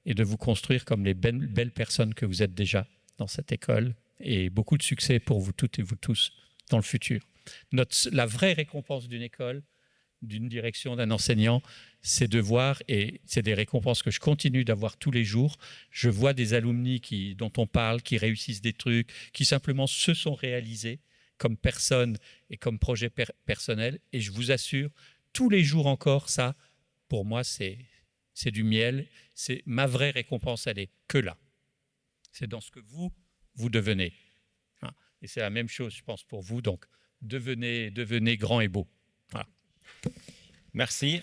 et de vous construire comme les belles personnes que vous êtes déjà dans cette école, et beaucoup de succès pour vous toutes et vous tous dans le futur. La vraie récompense d'une école, d'une direction, d'un enseignant, c'est de voir, et c'est des récompenses que je continue d'avoir tous les jours. Je vois des alumni dont on parle, qui réussissent des trucs, qui simplement se sont réalisés comme personne et comme projet personnel. Et je vous assure, tous les jours encore, ça, pour moi, c'est du miel. C'est ma vraie récompense, elle est que là. C'est dans ce que vous devenez. Et c'est la même chose, je pense, pour vous. Donc, devenez grand et beau. Voilà. Merci.